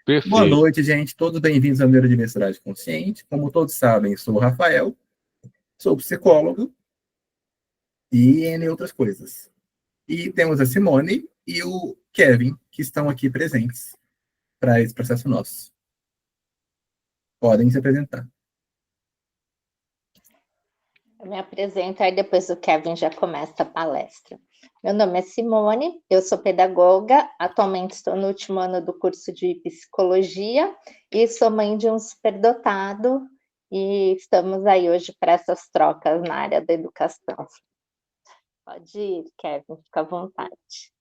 Boa Perfeito. noite, gente. Todos bem-vindos ao Neurodiversidade Consciente. Como todos sabem, sou o Rafael, sou psicólogo e entre outras coisas. E temos a Simone e o Kevin, que estão aqui presentes para esse processo nosso. Podem se apresentar. Eu me apresento, aí depois o Kevin já começa a palestra. Meu nome é Simone, eu sou pedagoga, atualmente estou no último ano do curso de psicologia e sou mãe de um superdotado e estamos aí hoje para essas trocas na área da educação. Pode ir, Kevin, fica à vontade.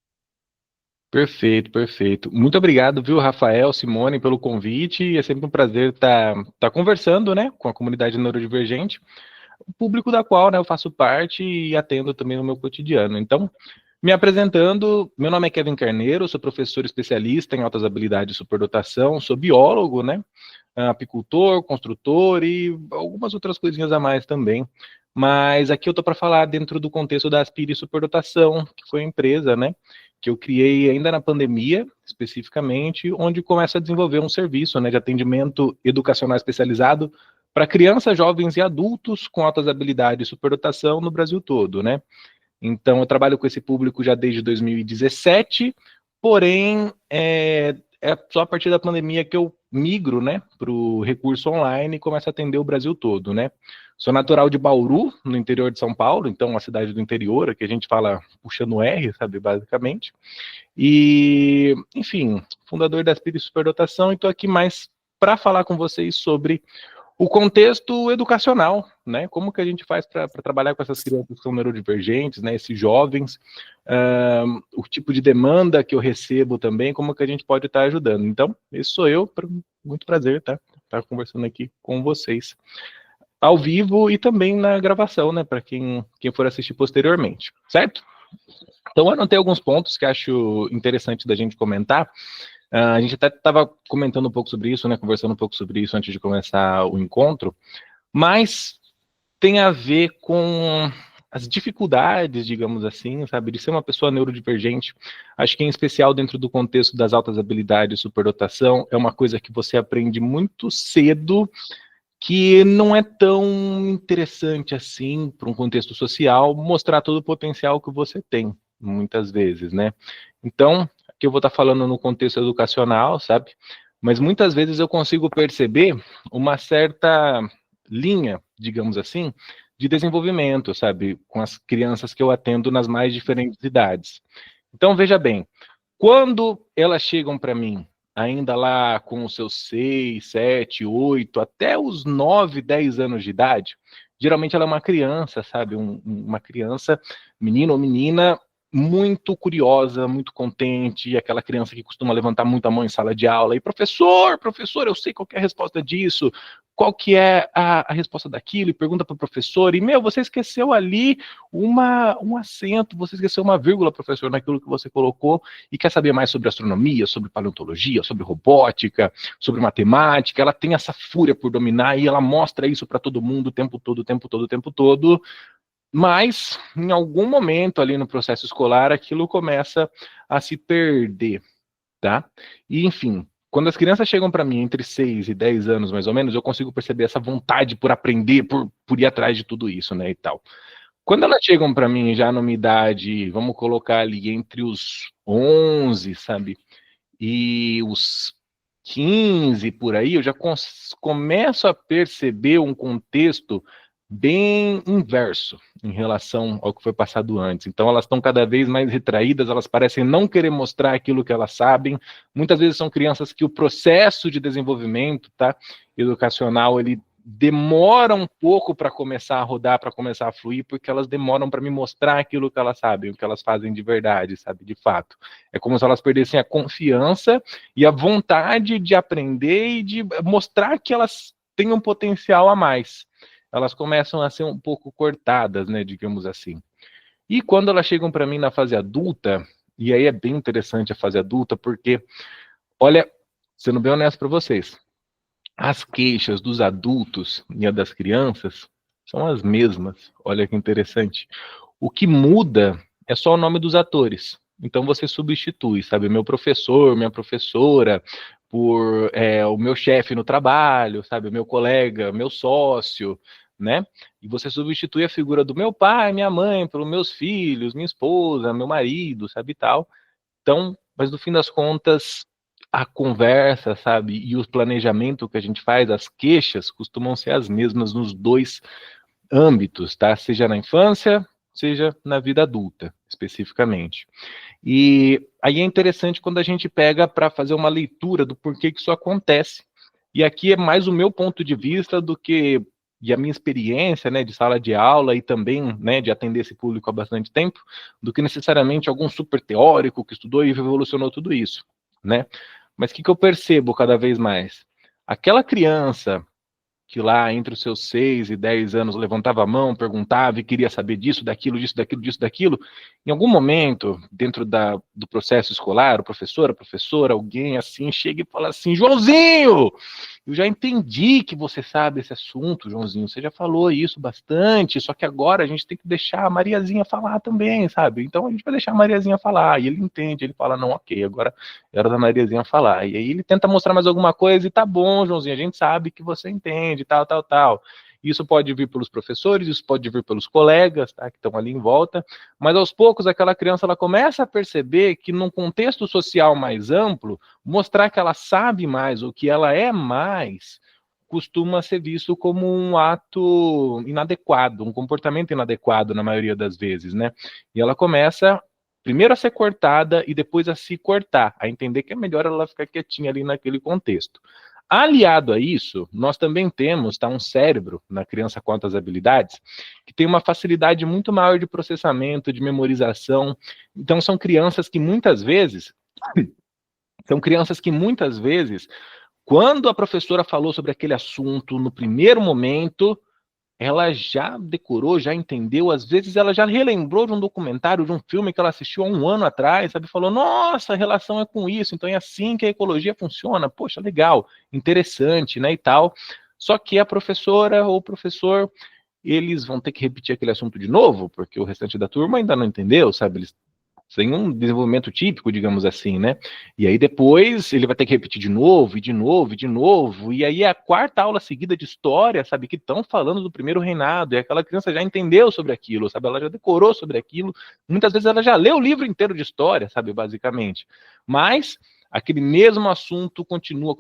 Perfeito, perfeito. Muito obrigado, viu, Rafael, Simone, pelo convite. É sempre um prazer estar conversando, né, com a comunidade neurodivergente, o público da qual, né, eu faço parte e atendo também no meu cotidiano. Então, me apresentando, meu nome é Kevin Carneiro, sou professor especialista em altas habilidades e superdotação, sou biólogo, né, apicultor, construtor e algumas outras coisinhas a mais também. Mas aqui eu tô para falar dentro do contexto da Aspire Superdotação, que foi a empresa, né, que eu criei ainda na pandemia, especificamente, onde começa a desenvolver um serviço, né, de atendimento educacional especializado para crianças, jovens e adultos com altas habilidades e superdotação no Brasil todo, né. Então, eu trabalho com esse público já desde 2017, porém, é só a partir da pandemia que eu migro, né, para o recurso online e começo a atender o Brasil todo, né. Sou natural de Bauru, no interior de São Paulo, então uma cidade do interior, que a gente fala puxando R, sabe, basicamente. E, enfim, fundador da Aspire Superdotação, e estou aqui mais para falar com vocês sobre o contexto educacional, né? Como que a gente faz para trabalhar com essas crianças que são neurodivergentes, né? Esses jovens, o tipo de demanda que eu recebo também, como que a gente pode estar ajudando. Então, esse sou eu, muito prazer, tá? Estar conversando aqui com vocês, ao vivo e também na gravação, né? Para quem for assistir posteriormente, certo? Então, eu anotei alguns pontos que acho interessante da gente comentar. A gente até estava comentando um pouco sobre isso, né, conversando um pouco sobre isso antes de começar o encontro, mas tem a ver com as dificuldades, digamos assim, sabe, de ser uma pessoa neurodivergente. Acho que em especial dentro do contexto das altas habilidades e superdotação, é uma coisa que você aprende muito cedo, que não é tão interessante assim, para um contexto social, mostrar todo o potencial que você tem, muitas vezes, né. Então, aqui eu vou estar falando no contexto educacional, sabe, mas muitas vezes eu consigo perceber uma certa linha, digamos assim, de desenvolvimento, sabe, com as crianças que eu atendo nas mais diferentes idades. Então, veja bem, quando elas chegam para mim, ainda lá com os seus 6, 7, 8, até os 9, 10 anos de idade, geralmente ela é uma criança, sabe? Uma criança, menino ou menina, muito curiosa, muito contente, aquela criança que costuma levantar muito a mão em sala de aula e professor, eu sei qual que é a resposta disso, qual que é a resposta daquilo, e pergunta para o professor, e você esqueceu ali um acento, você esqueceu uma vírgula, professor, naquilo que você colocou, e quer saber mais sobre astronomia, sobre paleontologia, sobre robótica, sobre matemática. Ela tem essa fúria por dominar e ela mostra isso para todo mundo o tempo todo, o tempo todo, o tempo todo. Mas, em algum momento ali no processo escolar, aquilo começa a se perder, tá? E, enfim, quando as crianças chegam para mim entre 6 e 10 anos, mais ou menos, eu consigo perceber essa vontade por aprender, por ir atrás de tudo isso, né, e tal. Quando elas chegam para mim já numa idade, vamos colocar ali entre os 11, sabe, e os 15 por aí, eu já começo a perceber um contexto bem inverso em relação ao que foi passado antes. Então elas estão cada vez mais retraídas, elas parecem não querer mostrar aquilo que elas sabem. Muitas vezes são crianças que o processo de desenvolvimento, tá, educacional, ele demora um pouco para começar a rodar, para começar a fluir, porque elas demoram para me mostrar aquilo que elas sabem, o que elas fazem de verdade, sabe, de fato. É como se elas perdessem a confiança e a vontade de aprender e de mostrar que elas têm um potencial a mais. Elas começam a ser um pouco cortadas, né, digamos assim. E quando elas chegam para mim na fase adulta, e aí é bem interessante a fase adulta, porque, olha, sendo bem honesto para vocês, as queixas dos adultos e a das crianças são as mesmas. Olha que interessante. O que muda é só o nome dos atores. Então você substitui, sabe? Meu professor, minha professora, por o meu chefe no trabalho, sabe, o meu colega, meu sócio, né? E você substitui a figura do meu pai, minha mãe, pelos meus filhos, minha esposa, meu marido, sabe, e tal. Então, mas no fim das contas, a conversa, sabe, e o planejamento que a gente faz, as queixas, costumam ser as mesmas nos dois âmbitos, tá? Seja na infância, seja na vida adulta, especificamente. E aí é interessante quando a gente pega para fazer uma leitura do porquê que isso acontece. E aqui é mais o meu ponto de vista do que e a minha experiência, né, de sala de aula e também, né, de atender esse público há bastante tempo, do que necessariamente algum super teórico que estudou e revolucionou tudo isso, né? Mas o que eu percebo cada vez mais? Aquela criança que lá entre os seus 6 e 10 anos levantava a mão, perguntava e queria saber disso, daquilo, disso, daquilo, em algum momento, dentro do processo escolar, o professor, a professora, alguém assim, chega e fala assim, Joãozinho, eu já entendi que você sabe esse assunto, Joãozinho, você já falou isso bastante, só que agora a gente tem que deixar a Mariazinha falar também, sabe? Então a gente vai deixar a Mariazinha falar, e ele entende, ele fala, não, ok, agora é hora da Mariazinha falar, e aí ele tenta mostrar mais alguma coisa, e tá bom, Joãozinho, a gente sabe que você entende, tal, tal, tal. Isso pode vir pelos professores, isso pode vir pelos colegas, tá, que estão ali em volta, mas aos poucos aquela criança ela começa a perceber que num contexto social mais amplo, mostrar que ela sabe mais, ou que ela é mais, costuma ser visto como um ato inadequado, um comportamento inadequado na maioria das vezes, né? E ela começa primeiro a ser cortada e depois a se cortar, a entender que é melhor ela ficar quietinha ali naquele contexto. Aliado a isso, nós também temos um cérebro na criança com altas habilidades que tem uma facilidade muito maior de processamento, de memorização. Então são crianças que muitas vezes, quando a professora falou sobre aquele assunto no primeiro momento, ela já decorou, já entendeu, às vezes ela já relembrou de um documentário, de um filme que ela assistiu há um ano atrás, sabe, falou, nossa, a relação é com isso, então é assim que a ecologia funciona, poxa, legal, interessante, né, e tal, só que a professora ou o professor, eles vão ter que repetir aquele assunto de novo, porque o restante da turma ainda não entendeu, sabe, eles sem um desenvolvimento típico, digamos assim, né? E aí depois ele vai ter que repetir de novo, e de novo, e de novo, e aí é a quarta aula seguida de história, sabe, que estão falando do primeiro reinado, e aquela criança já entendeu sobre aquilo, sabe, ela já decorou sobre aquilo, muitas vezes ela já leu o livro inteiro de história, sabe, basicamente, mas aquele mesmo assunto continua,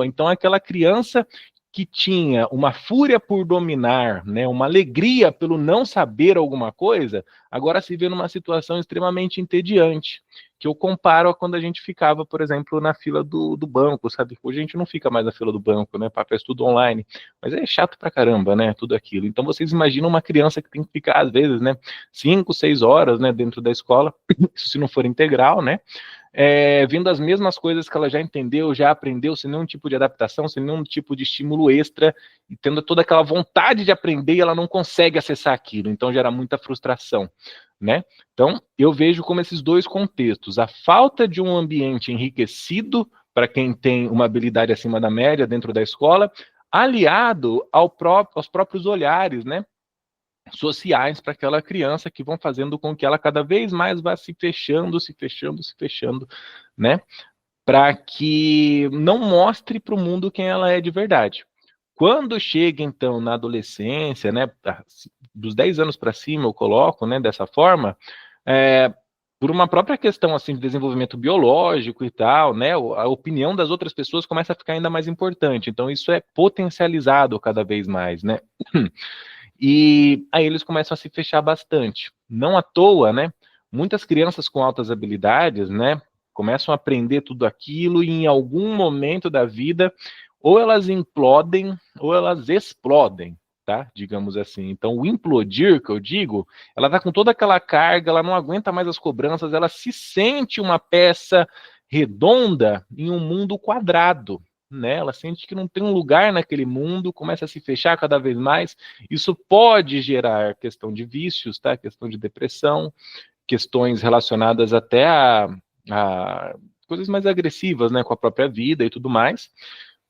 então aquela criança que tinha uma fúria por dominar, né, uma alegria pelo não saber alguma coisa, agora se vê numa situação extremamente entediante, que eu comparo a quando a gente ficava, por exemplo, na fila do banco, sabe? Hoje a gente não fica mais na fila do banco, né? Papel é tudo online, mas é chato pra caramba, né? Tudo aquilo. Então vocês imaginam uma criança que tem que ficar, às vezes, né, 5, 6 horas, né, dentro da escola, isso se não for integral, né? Vendo as mesmas coisas que ela já entendeu, já aprendeu, sem nenhum tipo de adaptação, sem nenhum tipo de estímulo extra, e tendo toda aquela vontade de aprender e ela não consegue acessar aquilo, então gera muita frustração, né? Então, eu vejo como esses dois contextos, a falta de um ambiente enriquecido para quem tem uma habilidade acima da média dentro da escola, aliado aos próprios olhares, né, sociais para aquela criança que vão fazendo com que ela cada vez mais vá se fechando, né? Para que não mostre para o mundo quem ela é de verdade. Quando chega, então, na adolescência, né, dos 10 anos para cima, eu coloco, né, dessa forma, por uma própria questão, assim, de desenvolvimento biológico e tal, né, a opinião das outras pessoas começa a ficar ainda mais importante. Então, isso é potencializado cada vez mais, né? E aí eles começam a se fechar bastante. Não à toa, né? Muitas crianças com altas habilidades, né, começam a aprender tudo aquilo e em algum momento da vida, ou elas implodem ou elas explodem, tá? Digamos assim. Então, o implodir, que eu digo, ela tá com toda aquela carga, ela não aguenta mais as cobranças, ela se sente uma peça redonda em um mundo quadrado, né? Ela sente que não tem um lugar naquele mundo, começa a se fechar cada vez mais. Isso pode gerar questão de vícios, tá? Questão de depressão, questões relacionadas até a coisas mais agressivas, né? Com a própria vida e tudo mais.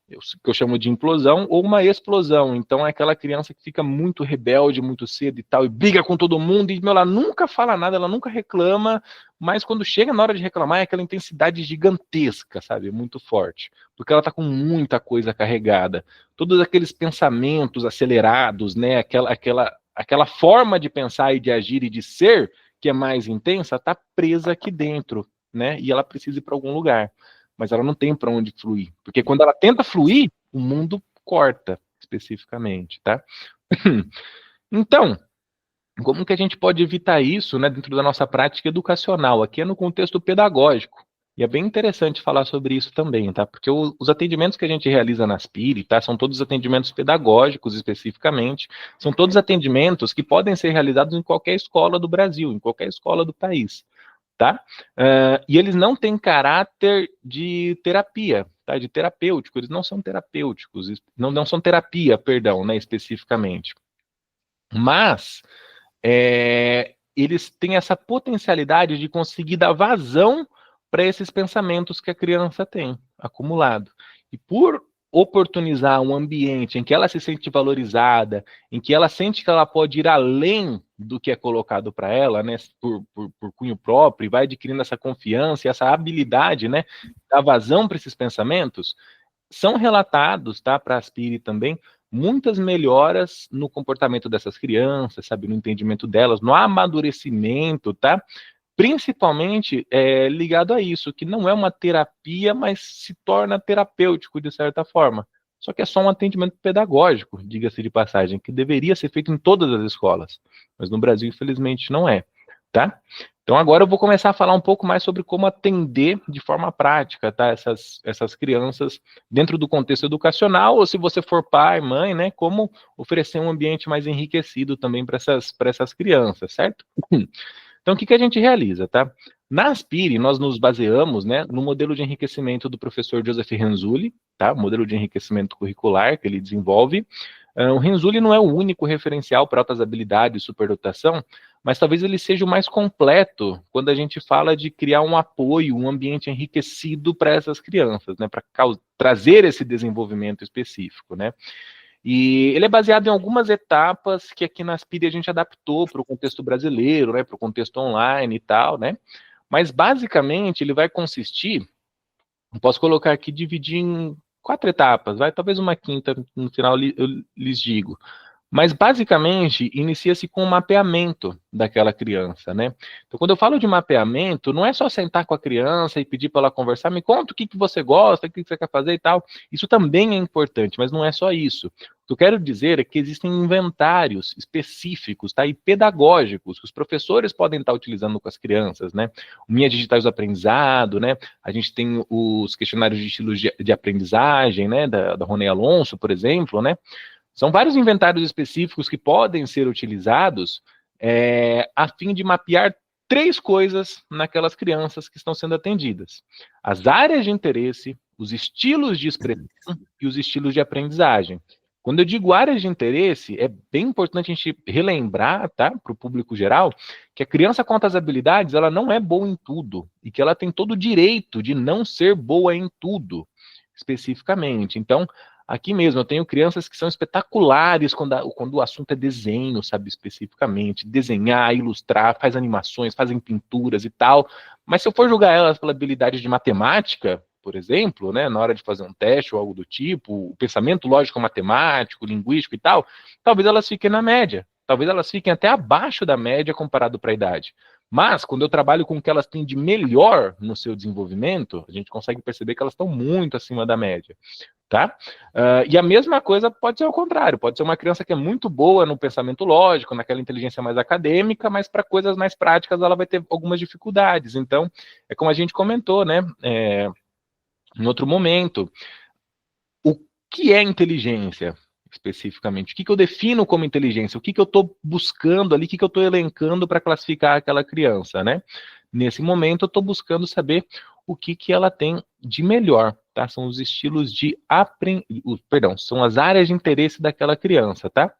que eu chamo de implosão, ou uma explosão. Então é aquela criança que fica muito rebelde muito cedo e tal, e briga com todo mundo, e ela nunca fala nada, ela nunca reclama, mas quando chega na hora de reclamar é aquela intensidade gigantesca, sabe, muito forte, porque ela tá com muita coisa carregada, todos aqueles pensamentos acelerados, né, aquela forma de pensar e de agir e de ser, que é mais intensa, tá presa aqui dentro, né, e ela precisa ir para algum lugar. Mas ela não tem para onde fluir. Porque quando ela tenta fluir, o mundo corta, especificamente, tá? Então, como que a gente pode evitar isso, né, dentro da nossa prática educacional? Aqui é no contexto pedagógico. E é bem interessante falar sobre isso também, tá? Porque os atendimentos que a gente realiza na Aspire, tá? São todos atendimentos pedagógicos, especificamente. São todos atendimentos que podem ser realizados em qualquer escola do Brasil, em qualquer escola do país. Tá? E eles não têm caráter de terapia, tá? De terapêutico, eles não são terapêuticos, não são terapia, perdão, né, especificamente. Mas eles têm essa potencialidade de conseguir dar vazão para esses pensamentos que a criança tem acumulado. E por oportunizar um ambiente em que ela se sente valorizada, em que ela sente que ela pode ir além do que é colocado para ela, né, por cunho próprio, e vai adquirindo essa confiança e essa habilidade, né, da vazão para esses pensamentos, são relatados, tá, para a Aspire também, muitas melhoras no comportamento dessas crianças, sabe, no entendimento delas, no amadurecimento, tá? Principalmente ligado a isso, que não é uma terapia, mas se torna terapêutico de certa forma. Só que é só um atendimento pedagógico, diga-se de passagem, que deveria ser feito em todas as escolas, mas no Brasil, infelizmente, não é, tá? Então agora eu vou começar a falar um pouco mais sobre como atender de forma prática, tá? Essas crianças dentro do contexto educacional, ou se você for pai, mãe, né? Como oferecer um ambiente mais enriquecido também para essas crianças, certo? Então, o que a gente realiza, tá? Na Aspire, nós nos baseamos, né, no modelo de enriquecimento do professor Joseph Renzulli, tá? O modelo de enriquecimento curricular que ele desenvolve. O Renzulli não é o único referencial para altas habilidades e superdotação, mas talvez ele seja o mais completo quando a gente fala de criar um apoio, um ambiente enriquecido para essas crianças, né, para trazer esse desenvolvimento específico, né? E ele é baseado em algumas etapas que aqui na Aspire a gente adaptou para o contexto brasileiro, né, para o contexto online e tal, né? Mas basicamente ele vai consistir, posso colocar aqui, dividir em 4 etapas, vai, talvez uma quinta no final eu lhes digo. Mas, basicamente, inicia-se com um mapeamento daquela criança, né? Então, quando eu falo de mapeamento, não é só sentar com a criança e pedir para ela conversar, me conta o que você gosta, o que você quer fazer e tal. Isso também é importante, mas não é só isso. O que eu quero dizer é que existem inventários específicos, tá? E pedagógicos, que os professores podem estar utilizando com as crianças, né? O Minhas Digitais do Aprendizado, né? A gente tem os questionários de estilos de aprendizagem, né? Da Ronei Alonso, por exemplo, né? São vários inventários específicos que podem ser utilizados a fim de mapear 3 coisas naquelas crianças que estão sendo atendidas: as áreas de interesse, os estilos de expressão e os estilos de aprendizagem. Quando eu digo áreas de interesse, é bem importante a gente relembrar, tá, para o público geral, que a criança com altas habilidades, ela não é boa em tudo, e que ela tem todo o direito de não ser boa em tudo, especificamente. Então, aqui mesmo, eu tenho crianças que são espetaculares quando o assunto é desenho, sabe, especificamente. Desenhar, ilustrar, faz animações, fazem pinturas e tal. Mas se eu for julgar elas pela habilidade de matemática, por exemplo, né, na hora de fazer um teste ou algo do tipo, o pensamento lógico matemático, linguístico e tal, talvez elas fiquem na média. Talvez elas fiquem até abaixo da média comparado para a idade. Mas, quando eu trabalho com o que elas têm de melhor no seu desenvolvimento, a gente consegue perceber que elas estão muito acima da média. Tá? E a mesma coisa pode ser ao contrário, pode ser uma criança que é muito boa no pensamento lógico, naquela inteligência mais acadêmica, mas para coisas mais práticas ela vai ter algumas dificuldades. Então, é como a gente comentou, né, em outro momento, o que é inteligência, especificamente? O que eu defino como inteligência? O que eu estou buscando ali, o que eu estou elencando para classificar aquela criança, né? Nesse momento, eu estou buscando saber o que ela tem de melhor, tá? São os estilos de são as áreas de interesse daquela criança, tá?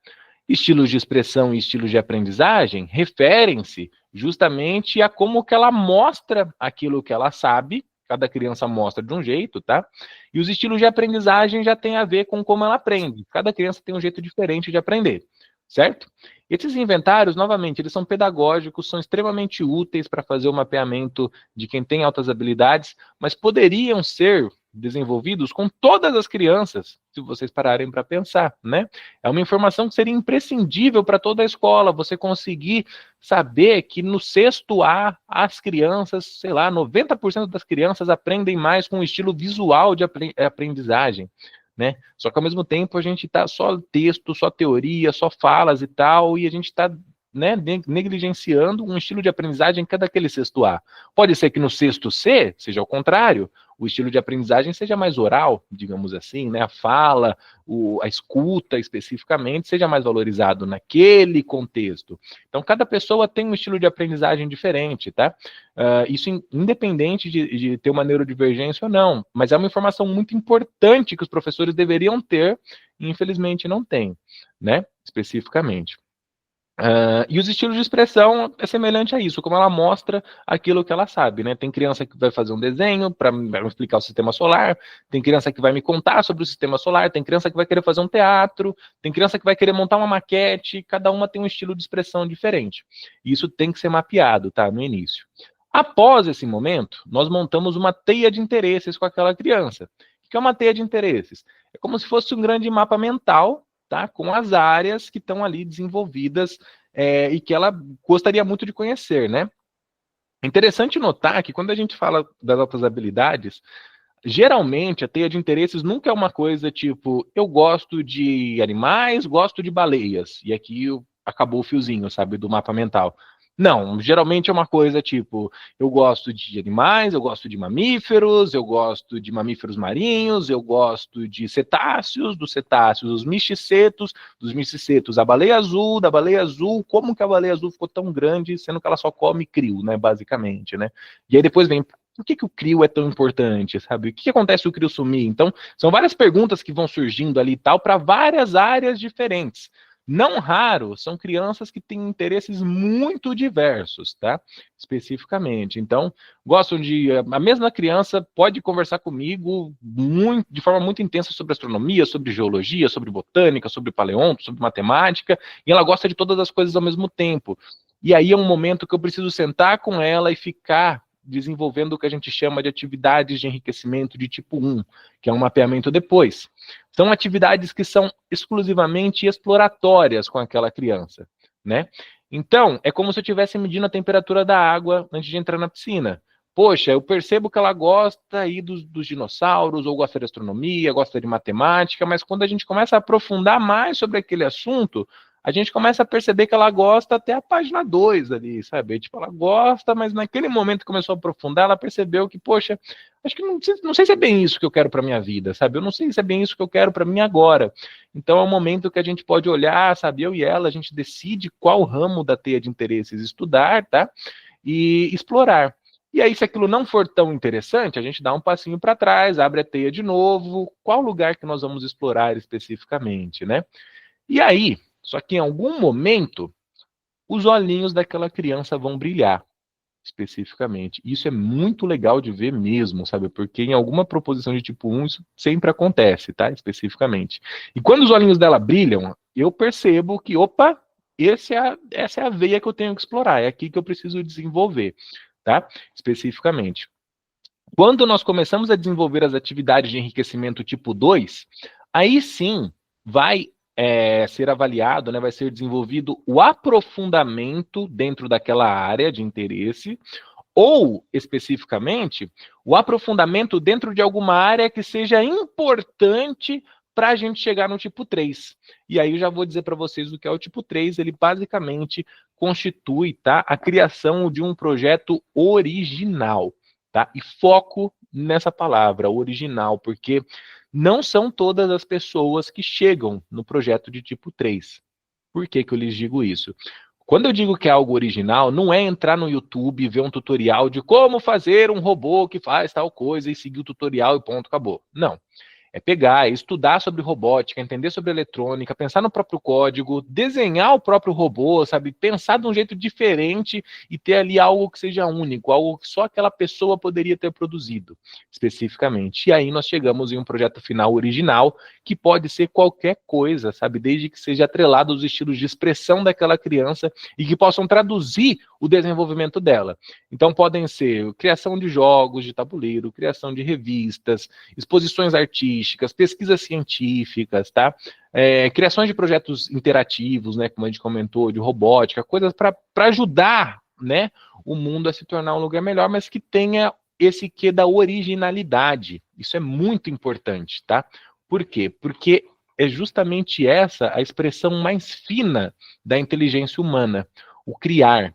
Estilos de expressão e estilos de aprendizagem referem-se justamente a como que ela mostra aquilo que ela sabe, cada criança mostra de um jeito, tá? E os estilos de aprendizagem já tem a ver com como ela aprende. Cada criança tem um jeito diferente de aprender, certo? Esses inventários, novamente, eles são pedagógicos, são extremamente úteis para fazer o mapeamento de quem tem altas habilidades, mas poderiam ser desenvolvidos com todas as crianças, se vocês pararem para pensar, né? É uma informação que seria imprescindível para toda a escola, você conseguir saber que no sexto A, as crianças, sei lá, 90% das crianças aprendem mais com o estilo visual de aprendizagem, né? Só que ao mesmo tempo a gente tá só texto, só teoria, só falas e tal, e a gente está, né, negligenciando um estilo de aprendizagem que é daquele sexto A. Pode ser que no sexto C seja o contrário, o estilo de aprendizagem seja mais oral, digamos assim, né? A fala, a escuta especificamente seja mais valorizado naquele contexto. Então, cada pessoa tem um estilo de aprendizagem diferente, tá? Isso independente de ter uma neurodivergência ou não, mas é uma informação muito importante que os professores deveriam ter e infelizmente não têm, né? Especificamente. E os estilos de expressão é semelhante a isso, como ela mostra aquilo que ela sabe, né? Tem criança que vai fazer um desenho para me explicar o sistema solar, tem criança que vai me contar sobre o sistema solar, tem criança que vai querer fazer um teatro, tem criança que vai querer montar uma maquete, cada uma tem um estilo de expressão diferente. Isso tem que ser mapeado, tá? No início. Após esse momento, nós montamos uma teia de interesses com aquela criança. O que é uma teia de interesses? É como se fosse um grande mapa mental, tá? Com as áreas que estão ali desenvolvidas e que ela gostaria muito de conhecer, né? Interessante notar que quando a gente fala das altas habilidades, geralmente a teia de interesses nunca é uma coisa tipo, eu gosto de animais, gosto de baleias, e aqui acabou o fiozinho, sabe, do mapa mental. Não, geralmente é uma coisa tipo, eu gosto de animais, eu gosto de mamíferos, eu gosto de mamíferos marinhos, eu gosto de cetáceos, dos cetáceos, os misticetos, dos misticetos, a baleia azul, da baleia azul, como que a baleia azul ficou tão grande, sendo que ela só come crio, né, basicamente, né? E aí depois vem, por que o crio é tão importante, sabe? O que acontece se o crio sumir? Então, são várias perguntas que vão surgindo ali e tal, para várias áreas diferentes. Não raro, são crianças que têm interesses muito diversos, tá? Especificamente. Então, gostam de... A mesma criança pode conversar comigo de forma muito intensa sobre astronomia, sobre geologia, sobre botânica, sobre paleonto, sobre matemática, e ela gosta de todas as coisas ao mesmo tempo. E aí é um momento que eu preciso sentar com ela e ficar desenvolvendo o que a gente chama de atividades de enriquecimento de tipo 1, que é um mapeamento depois. São atividades que são exclusivamente exploratórias com aquela criança, né? Então, é como se eu estivesse medindo a temperatura da água antes de entrar na piscina. Poxa, eu percebo que ela gosta aí dos dinossauros, ou gosta de astronomia, gosta de matemática, mas quando a gente começa a aprofundar mais sobre aquele assunto, a gente começa a perceber que ela gosta até a página 2 ali, sabe? Tipo, ela gosta, mas naquele momento que começou a aprofundar, ela percebeu que, poxa, acho que não sei se é bem isso que eu quero para minha vida, sabe? Eu não sei se é bem isso que eu quero para mim agora. Então é um momento que a gente pode olhar, sabe? Eu e ela, a gente decide qual ramo da teia de interesses estudar, tá? E explorar. E aí, se aquilo não for tão interessante, a gente dá um passinho para trás, abre a teia de novo, qual lugar que nós vamos explorar especificamente, né? E aí, só que em algum momento, os olhinhos daquela criança vão brilhar, especificamente. Isso é muito legal de ver mesmo, sabe? Porque em alguma proposição de tipo 1, isso sempre acontece, tá? Especificamente. E quando os olhinhos dela brilham, eu percebo que, opa, essa é a veia que eu tenho que explorar, é aqui que eu preciso desenvolver, tá? Especificamente. Quando nós começamos a desenvolver as atividades de enriquecimento tipo 2, aí sim vai ser avaliado, né, vai ser desenvolvido o aprofundamento dentro daquela área de interesse, ou, especificamente, o aprofundamento dentro de alguma área que seja importante para a gente chegar no tipo 3. E aí eu já vou dizer para vocês o que é o tipo 3, ele basicamente constitui, tá, a criação de um projeto original, tá? E foco nessa palavra, original, porque não são todas as pessoas que chegam no projeto de tipo 3. Por que que eu lhes digo isso? Quando eu digo que é algo original, não é entrar no YouTube e ver um tutorial de como fazer um robô que faz tal coisa e seguir o tutorial e ponto, acabou. Não. É pegar, é estudar sobre robótica, entender sobre eletrônica, pensar no próprio código, desenhar o próprio robô, sabe? Pensar de um jeito diferente e ter ali algo que seja único, algo que só aquela pessoa poderia ter produzido, especificamente. E aí nós chegamos em um projeto final original, que pode ser qualquer coisa, sabe? Desde que seja atrelado aos estilos de expressão daquela criança e que possam traduzir o desenvolvimento dela. Então podem ser criação de jogos de tabuleiro, criação de revistas, exposições artísticas, pesquisas científicas, tá? Criações de projetos interativos, né, como a gente comentou, de robótica, coisas para ajudar, né, o mundo a se tornar um lugar melhor, mas que tenha esse quê da originalidade. Isso é muito importante, tá? Por quê? Porque é justamente essa a expressão mais fina da inteligência humana, o criar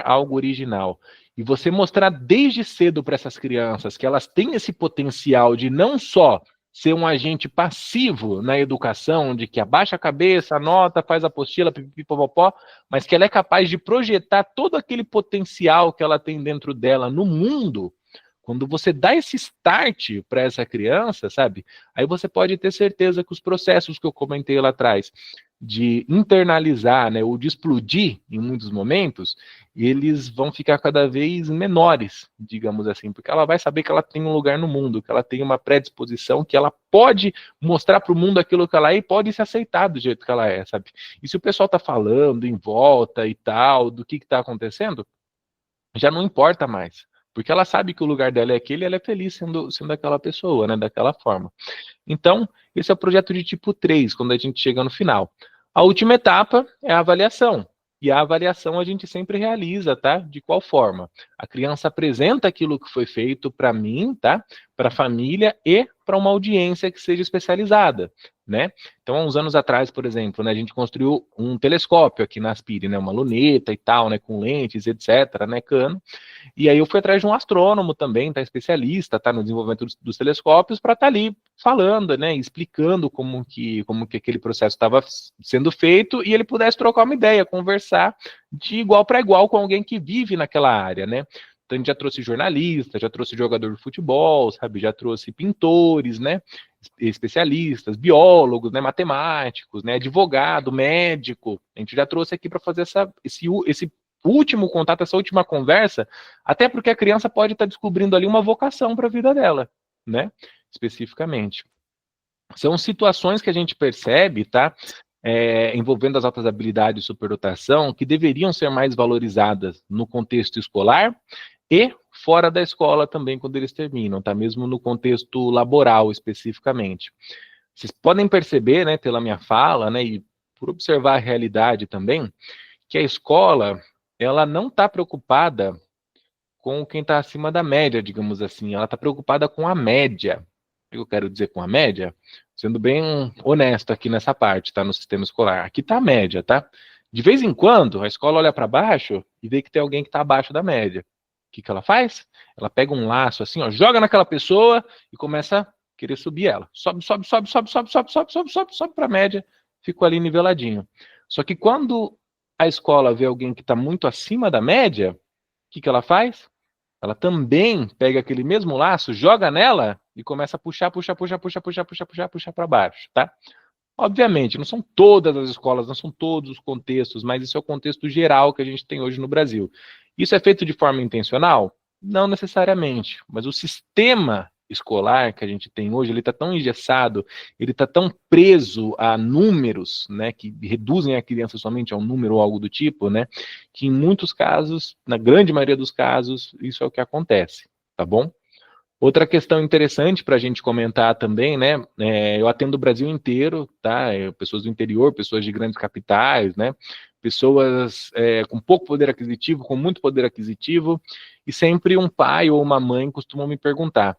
algo original. E você mostrar desde cedo para essas crianças que elas têm esse potencial de não só ser um agente passivo na educação, de que abaixa a cabeça, anota, faz a apostila, pipipipopopó, mas que ela é capaz de projetar todo aquele potencial que ela tem dentro dela no mundo. Quando você dá esse start para essa criança, sabe? Aí você pode ter certeza que os processos que eu comentei lá atrás, de internalizar, né, ou de explodir em muitos momentos, eles vão ficar cada vez menores, digamos assim, porque ela vai saber que ela tem um lugar no mundo, que ela tem uma predisposição, que ela pode mostrar para o mundo aquilo que ela é e pode se aceitar do jeito que ela é, sabe? E se o pessoal tá falando em volta e tal, do que tá acontecendo, já não importa mais. Porque ela sabe que o lugar dela é aquele e ela é feliz sendo aquela pessoa, né, daquela forma. Então, esse é o projeto de tipo 3, quando a gente chega no final. A última etapa é a avaliação. E a avaliação a gente sempre realiza, tá? De qual forma? A criança apresenta aquilo que foi feito para mim, tá? Para a família e para uma audiência que seja especializada, né? Então, há uns anos atrás, por exemplo, né, a gente construiu um telescópio aqui na Aspire, né? Uma luneta e tal, né? Com lentes, etc, né? Cano. E aí eu fui atrás de um astrônomo também, tá? Especialista, tá? No desenvolvimento dos telescópios, para estar ali falando, né? Explicando como que aquele processo estava sendo feito e ele pudesse trocar uma ideia, conversar de igual para igual com alguém que vive naquela área, né? Então a gente já trouxe jornalista, já trouxe jogador de futebol, sabe? Já trouxe pintores, né? Especialistas, biólogos, né? Matemáticos, né? Advogado, médico. A gente já trouxe aqui para fazer esse último contato, essa última conversa, até porque a criança pode estar descobrindo ali uma vocação para a vida dela, né? Especificamente. São situações que a gente percebe, tá? Envolvendo as altas habilidades de superdotação, que deveriam ser mais valorizadas no contexto escolar e fora da escola também, quando eles terminam, tá? Mesmo no contexto laboral, especificamente. Vocês podem perceber, né, pela minha fala, né, e por observar a realidade também, que a escola, ela não está preocupada com quem está acima da média, digamos assim, ela está preocupada com a média. O que eu quero dizer com a média? Sendo bem honesto aqui nessa parte, tá? No sistema escolar. Aqui tá a média, tá? De vez em quando, a escola olha para baixo e vê que tem alguém que está abaixo da média. O que ela faz? Ela pega um laço assim, ó, joga naquela pessoa e começa a querer subir ela. Sobe para a média, ficou ali niveladinho. Só que quando a escola vê alguém que está muito acima da média, o que ela faz? Ela também pega aquele mesmo laço, joga nela e começa a puxar para baixo, tá? Obviamente, não são todas as escolas, não são todos os contextos, mas isso é o contexto geral que a gente tem hoje no Brasil. Isso é feito de forma intencional? Não necessariamente, mas o sistema escolar que a gente tem hoje, ele está tão engessado, ele está tão preso a números, né, que reduzem a criança somente a um número ou algo do tipo, né, que em muitos casos, na grande maioria dos casos, isso é o que acontece, tá bom? Outra questão interessante para a gente comentar também, né, eu atendo o Brasil inteiro, tá, pessoas do interior, pessoas de grandes capitais, né, pessoas com pouco poder aquisitivo, com muito poder aquisitivo, e sempre um pai ou uma mãe costumam me perguntar: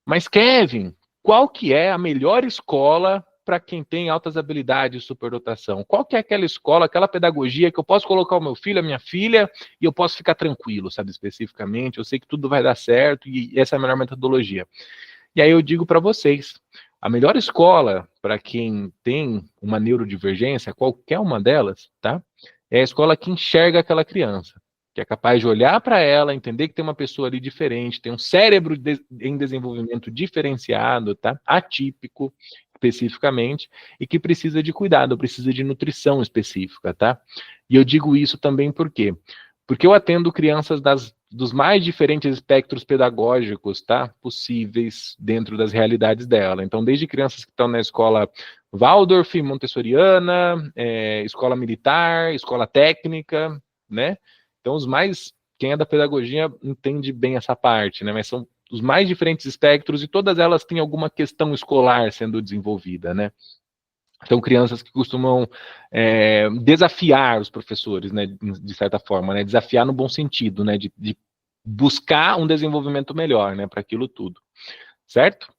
mas, Kevin, qual que é a melhor escola para quem tem altas habilidades de superdotação? Qual que é aquela escola, aquela pedagogia que eu posso colocar o meu filho, a minha filha, e eu posso ficar tranquilo, sabe, especificamente? Eu sei que tudo vai dar certo e essa é a melhor metodologia. E aí eu digo para vocês, a melhor escola para quem tem uma neurodivergência, qualquer uma delas, tá? É a escola que enxerga aquela criança. que é capaz de olhar para ela, entender que tem uma pessoa ali diferente, tem um cérebro em desenvolvimento diferenciado, tá? Atípico, especificamente, e que precisa de cuidado, precisa de nutrição específica, tá? E eu digo isso também por quê? Porque eu atendo crianças dos mais diferentes espectros pedagógicos, tá? Possíveis dentro das realidades dela. Então, desde crianças que estão na escola Waldorf, montessoriana, escola militar, escola técnica, né? Então, quem é da pedagogia entende bem essa parte, né? Mas são os mais diferentes espectros e todas elas têm alguma questão escolar sendo desenvolvida, né? São crianças que costumam desafiar os professores, né? De certa forma, né? Desafiar no bom sentido, né? De buscar um desenvolvimento melhor, né? Para aquilo tudo, certo?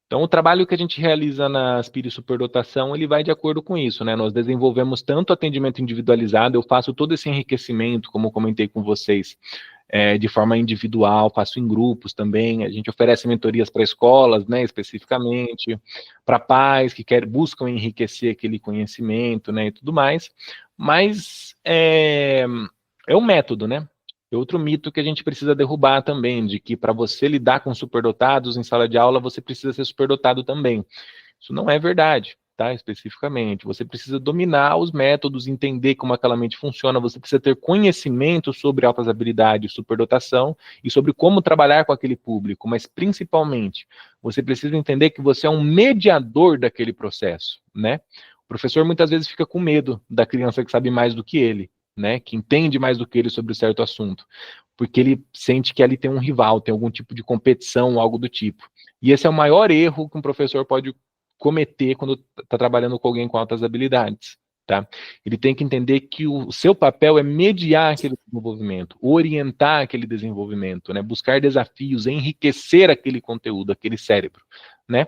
Então, o trabalho que a gente realiza na Aspire Superdotação, ele vai de acordo com isso, né? Nós desenvolvemos tanto atendimento individualizado, eu faço todo esse enriquecimento, como eu comentei com vocês, de forma individual, faço em grupos também, a gente oferece mentorias para escolas, né, especificamente, para pais que buscam enriquecer aquele conhecimento, né, e tudo mais, mas é um método, né? Outro mito que a gente precisa derrubar também, de que para você lidar com superdotados em sala de aula, você precisa ser superdotado também. Isso não é verdade, tá? Especificamente. Você precisa dominar os métodos, entender como aquela mente funciona, você precisa ter conhecimento sobre altas habilidades, superdotação e sobre como trabalhar com aquele público, mas principalmente, você precisa entender que você é um mediador daquele processo, né? O professor muitas vezes fica com medo da criança que sabe mais do que ele, né, que entende mais do que ele sobre certo assunto, porque ele sente que ali tem um rival, tem algum tipo de competição, algo do tipo. E esse é o maior erro que um professor pode cometer quando está trabalhando com alguém com altas habilidades, tá? Ele tem que entender que o seu papel é mediar aquele desenvolvimento, orientar aquele desenvolvimento, né, buscar desafios, enriquecer aquele conteúdo, aquele cérebro, né?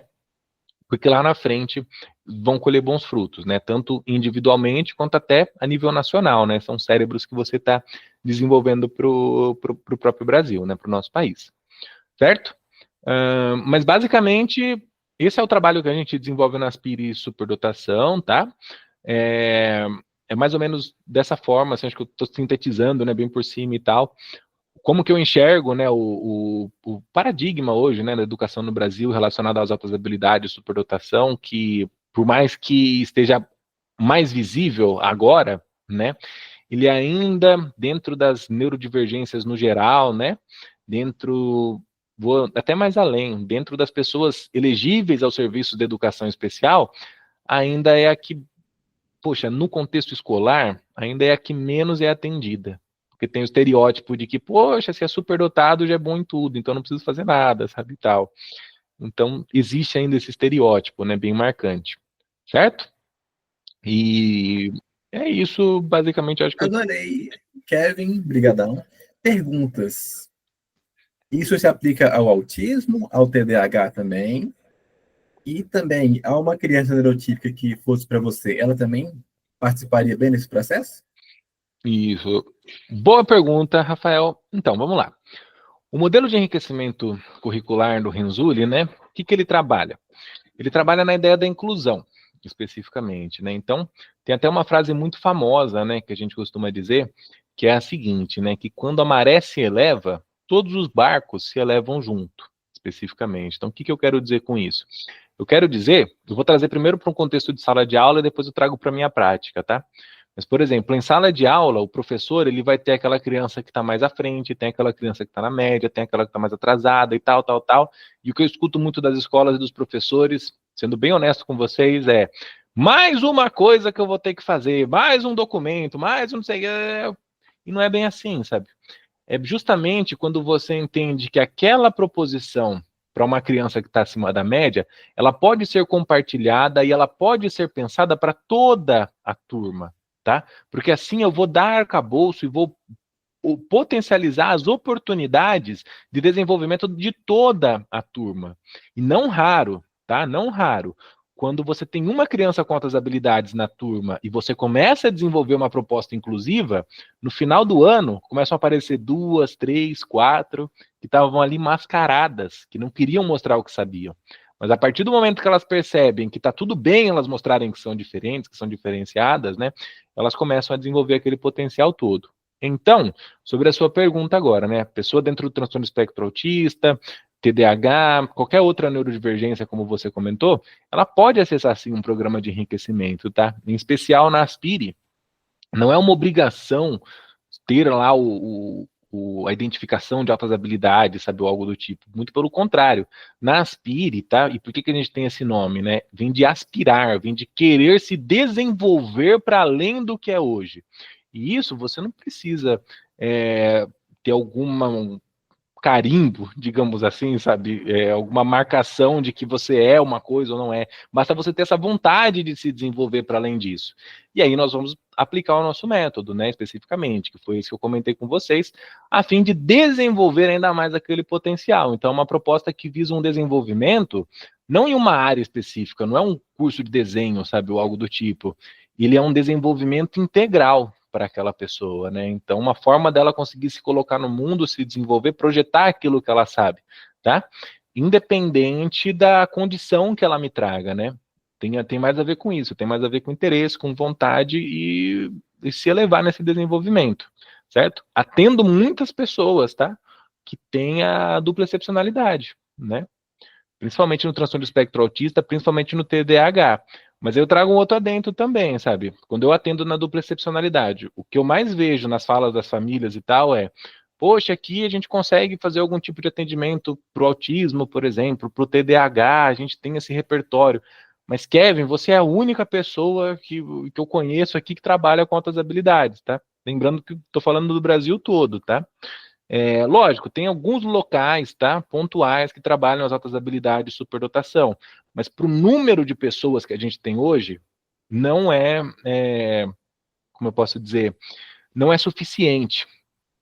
Porque lá na frente vão colher bons frutos, né? Tanto individualmente quanto até a nível nacional, né? São cérebros que você está desenvolvendo para o próprio Brasil, né? Para o nosso país, certo? Mas basicamente esse é o trabalho que a gente desenvolve na Aspire Superdotação, tá? É mais ou menos dessa forma, assim, acho que eu estou sintetizando, né? Bem por cima e tal. Como que eu enxergo, né, o paradigma hoje, né, da educação no Brasil relacionado às altas habilidades, superdotação, que por mais que esteja mais visível agora, né, ele ainda, dentro das neurodivergências no geral, né, vou até mais além, dentro das pessoas elegíveis ao serviço de educação especial, ainda é a que, poxa, no contexto escolar, ainda é a que menos é atendida. Porque tem o estereótipo de que, poxa, se é superdotado já é bom em tudo, então não preciso fazer nada, sabe, e tal. Então, existe ainda esse estereótipo, né, bem marcante, certo? E é isso, basicamente, eu acho que Adorei. Kevin, brigadão. Perguntas. Isso se aplica ao autismo, ao TDAH também, e também a uma criança neurotípica que fosse para você, ela também participaria bem nesse processo? Isso. Boa pergunta, Rafael. Então, vamos lá. O modelo de enriquecimento curricular do Renzulli, né, o que ele trabalha? Ele trabalha na ideia da inclusão, especificamente, né? Então, tem até uma frase muito famosa, né, que a gente costuma dizer, que é a seguinte, né, que quando a maré se eleva, todos os barcos se elevam junto, especificamente. Então, o que eu quero dizer com isso? Eu quero dizer, eu vou trazer primeiro para um contexto de sala de aula e depois eu trago para a minha prática, tá? Mas, por exemplo, em sala de aula, o professor ele vai ter aquela criança que está mais à frente, tem aquela criança que está na média, tem aquela que está mais atrasada e tal, tal, tal. E o que eu escuto muito das escolas e dos professores, sendo bem honesto com vocês, é mais uma coisa que eu vou ter que fazer, mais um documento, mais um não sei. E não é bem assim, sabe? É justamente quando você entende que aquela proposição para uma criança que está acima da média, ela pode ser compartilhada e ela pode ser pensada para toda a turma. Tá? Porque assim eu vou dar arcabouço e vou potencializar as oportunidades de desenvolvimento de toda a turma. E não raro, tá? Não raro. Quando você tem uma criança com altas habilidades na turma e você começa a desenvolver uma proposta inclusiva, no final do ano começam a aparecer 2, 3, 4 que estavam ali mascaradas, que não queriam mostrar o que sabiam. Mas a partir do momento que elas percebem que está tudo bem elas mostrarem que são diferentes, que são diferenciadas, né? Elas começam a desenvolver aquele potencial todo, Então, sobre a sua pergunta agora, né? Pessoa dentro do transtorno espectro autista, TDAH, qualquer outra neurodivergência, como você comentou, ela pode acessar sim um programa de enriquecimento, tá? Em especial na Aspire. Não é uma obrigação ter lá a identificação de altas habilidades, sabe, ou algo do tipo. Muito pelo contrário. Na Aspire, tá? E por que a gente tem esse nome, né? Vem de aspirar, vem de querer se desenvolver para além do que é hoje. E isso você não precisa ter alguma carimbo, digamos assim, sabe? Alguma marcação de que você é uma coisa ou não é. Basta você ter essa vontade de se desenvolver para além disso. E aí nós vamos aplicar o nosso método, né, especificamente, que foi isso que eu comentei com vocês, a fim de desenvolver ainda mais aquele potencial. Então, é uma proposta que visa um desenvolvimento, não em uma área específica, não é um curso de desenho, sabe, ou algo do tipo. Ele é um desenvolvimento integral para aquela pessoa, né? Então, uma forma dela conseguir se colocar no mundo, se desenvolver, projetar aquilo que ela sabe, tá? Independente da condição que ela me traga, né? Tem mais a ver com isso, tem mais a ver com interesse, com vontade e se elevar nesse desenvolvimento, certo? Atendo muitas pessoas, tá? Que têm a dupla excepcionalidade, né? Principalmente no transtorno do espectro autista, principalmente no TDAH. Mas eu trago um outro adendo também, sabe? Quando eu atendo na dupla excepcionalidade, o que eu mais vejo nas falas das famílias e tal é: poxa, aqui a gente consegue fazer algum tipo de atendimento para o autismo, por exemplo, para o TDAH, a gente tem esse repertório. Mas, Kevin, você é a única pessoa que eu conheço aqui que trabalha com altas habilidades, tá? Lembrando que estou falando do Brasil todo, tá? Lógico, tem alguns locais, tá, pontuais que trabalham as altas habilidades de superdotação, mas para o número de pessoas que a gente tem hoje, não como eu posso dizer, não é suficiente,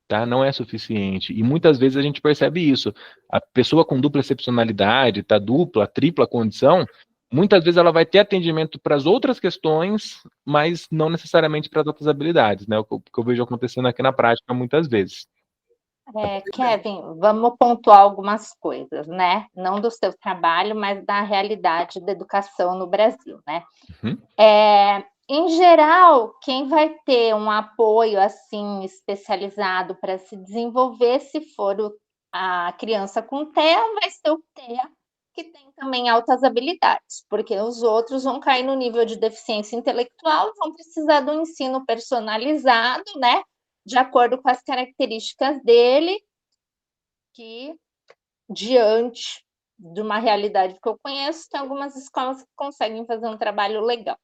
tá? Não é suficiente. E muitas vezes a gente percebe isso. A pessoa com dupla excepcionalidade, tá, dupla, tripla condição, muitas vezes ela vai ter atendimento para as outras questões, mas não necessariamente para as outras habilidades, né? O que eu vejo acontecendo aqui na prática muitas vezes. Kevin, vamos pontuar algumas coisas, né? Não do seu trabalho, mas da realidade da educação no Brasil, né? Uhum. Em geral, quem vai ter um apoio assim especializado para se desenvolver, se for a criança com TEA, vai ser o TEA, que tem também altas habilidades, porque os outros vão cair no nível de deficiência intelectual e vão precisar do ensino personalizado, né? De acordo com as características dele, que diante de uma realidade que eu conheço, tem algumas escolas que conseguem fazer um trabalho legal.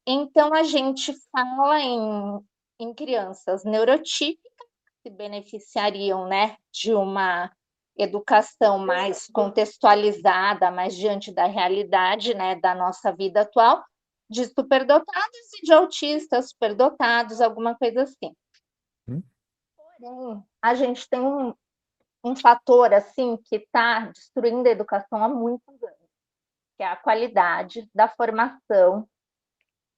Então, a gente fala em crianças neurotípicas, que beneficiariam, né, de uma educação mais contextualizada, mais diante da realidade, né, da nossa vida atual, de superdotados e de autistas superdotados, alguma coisa assim. Porém, a gente tem um fator assim que está destruindo a educação há muitos anos, que é a qualidade da formação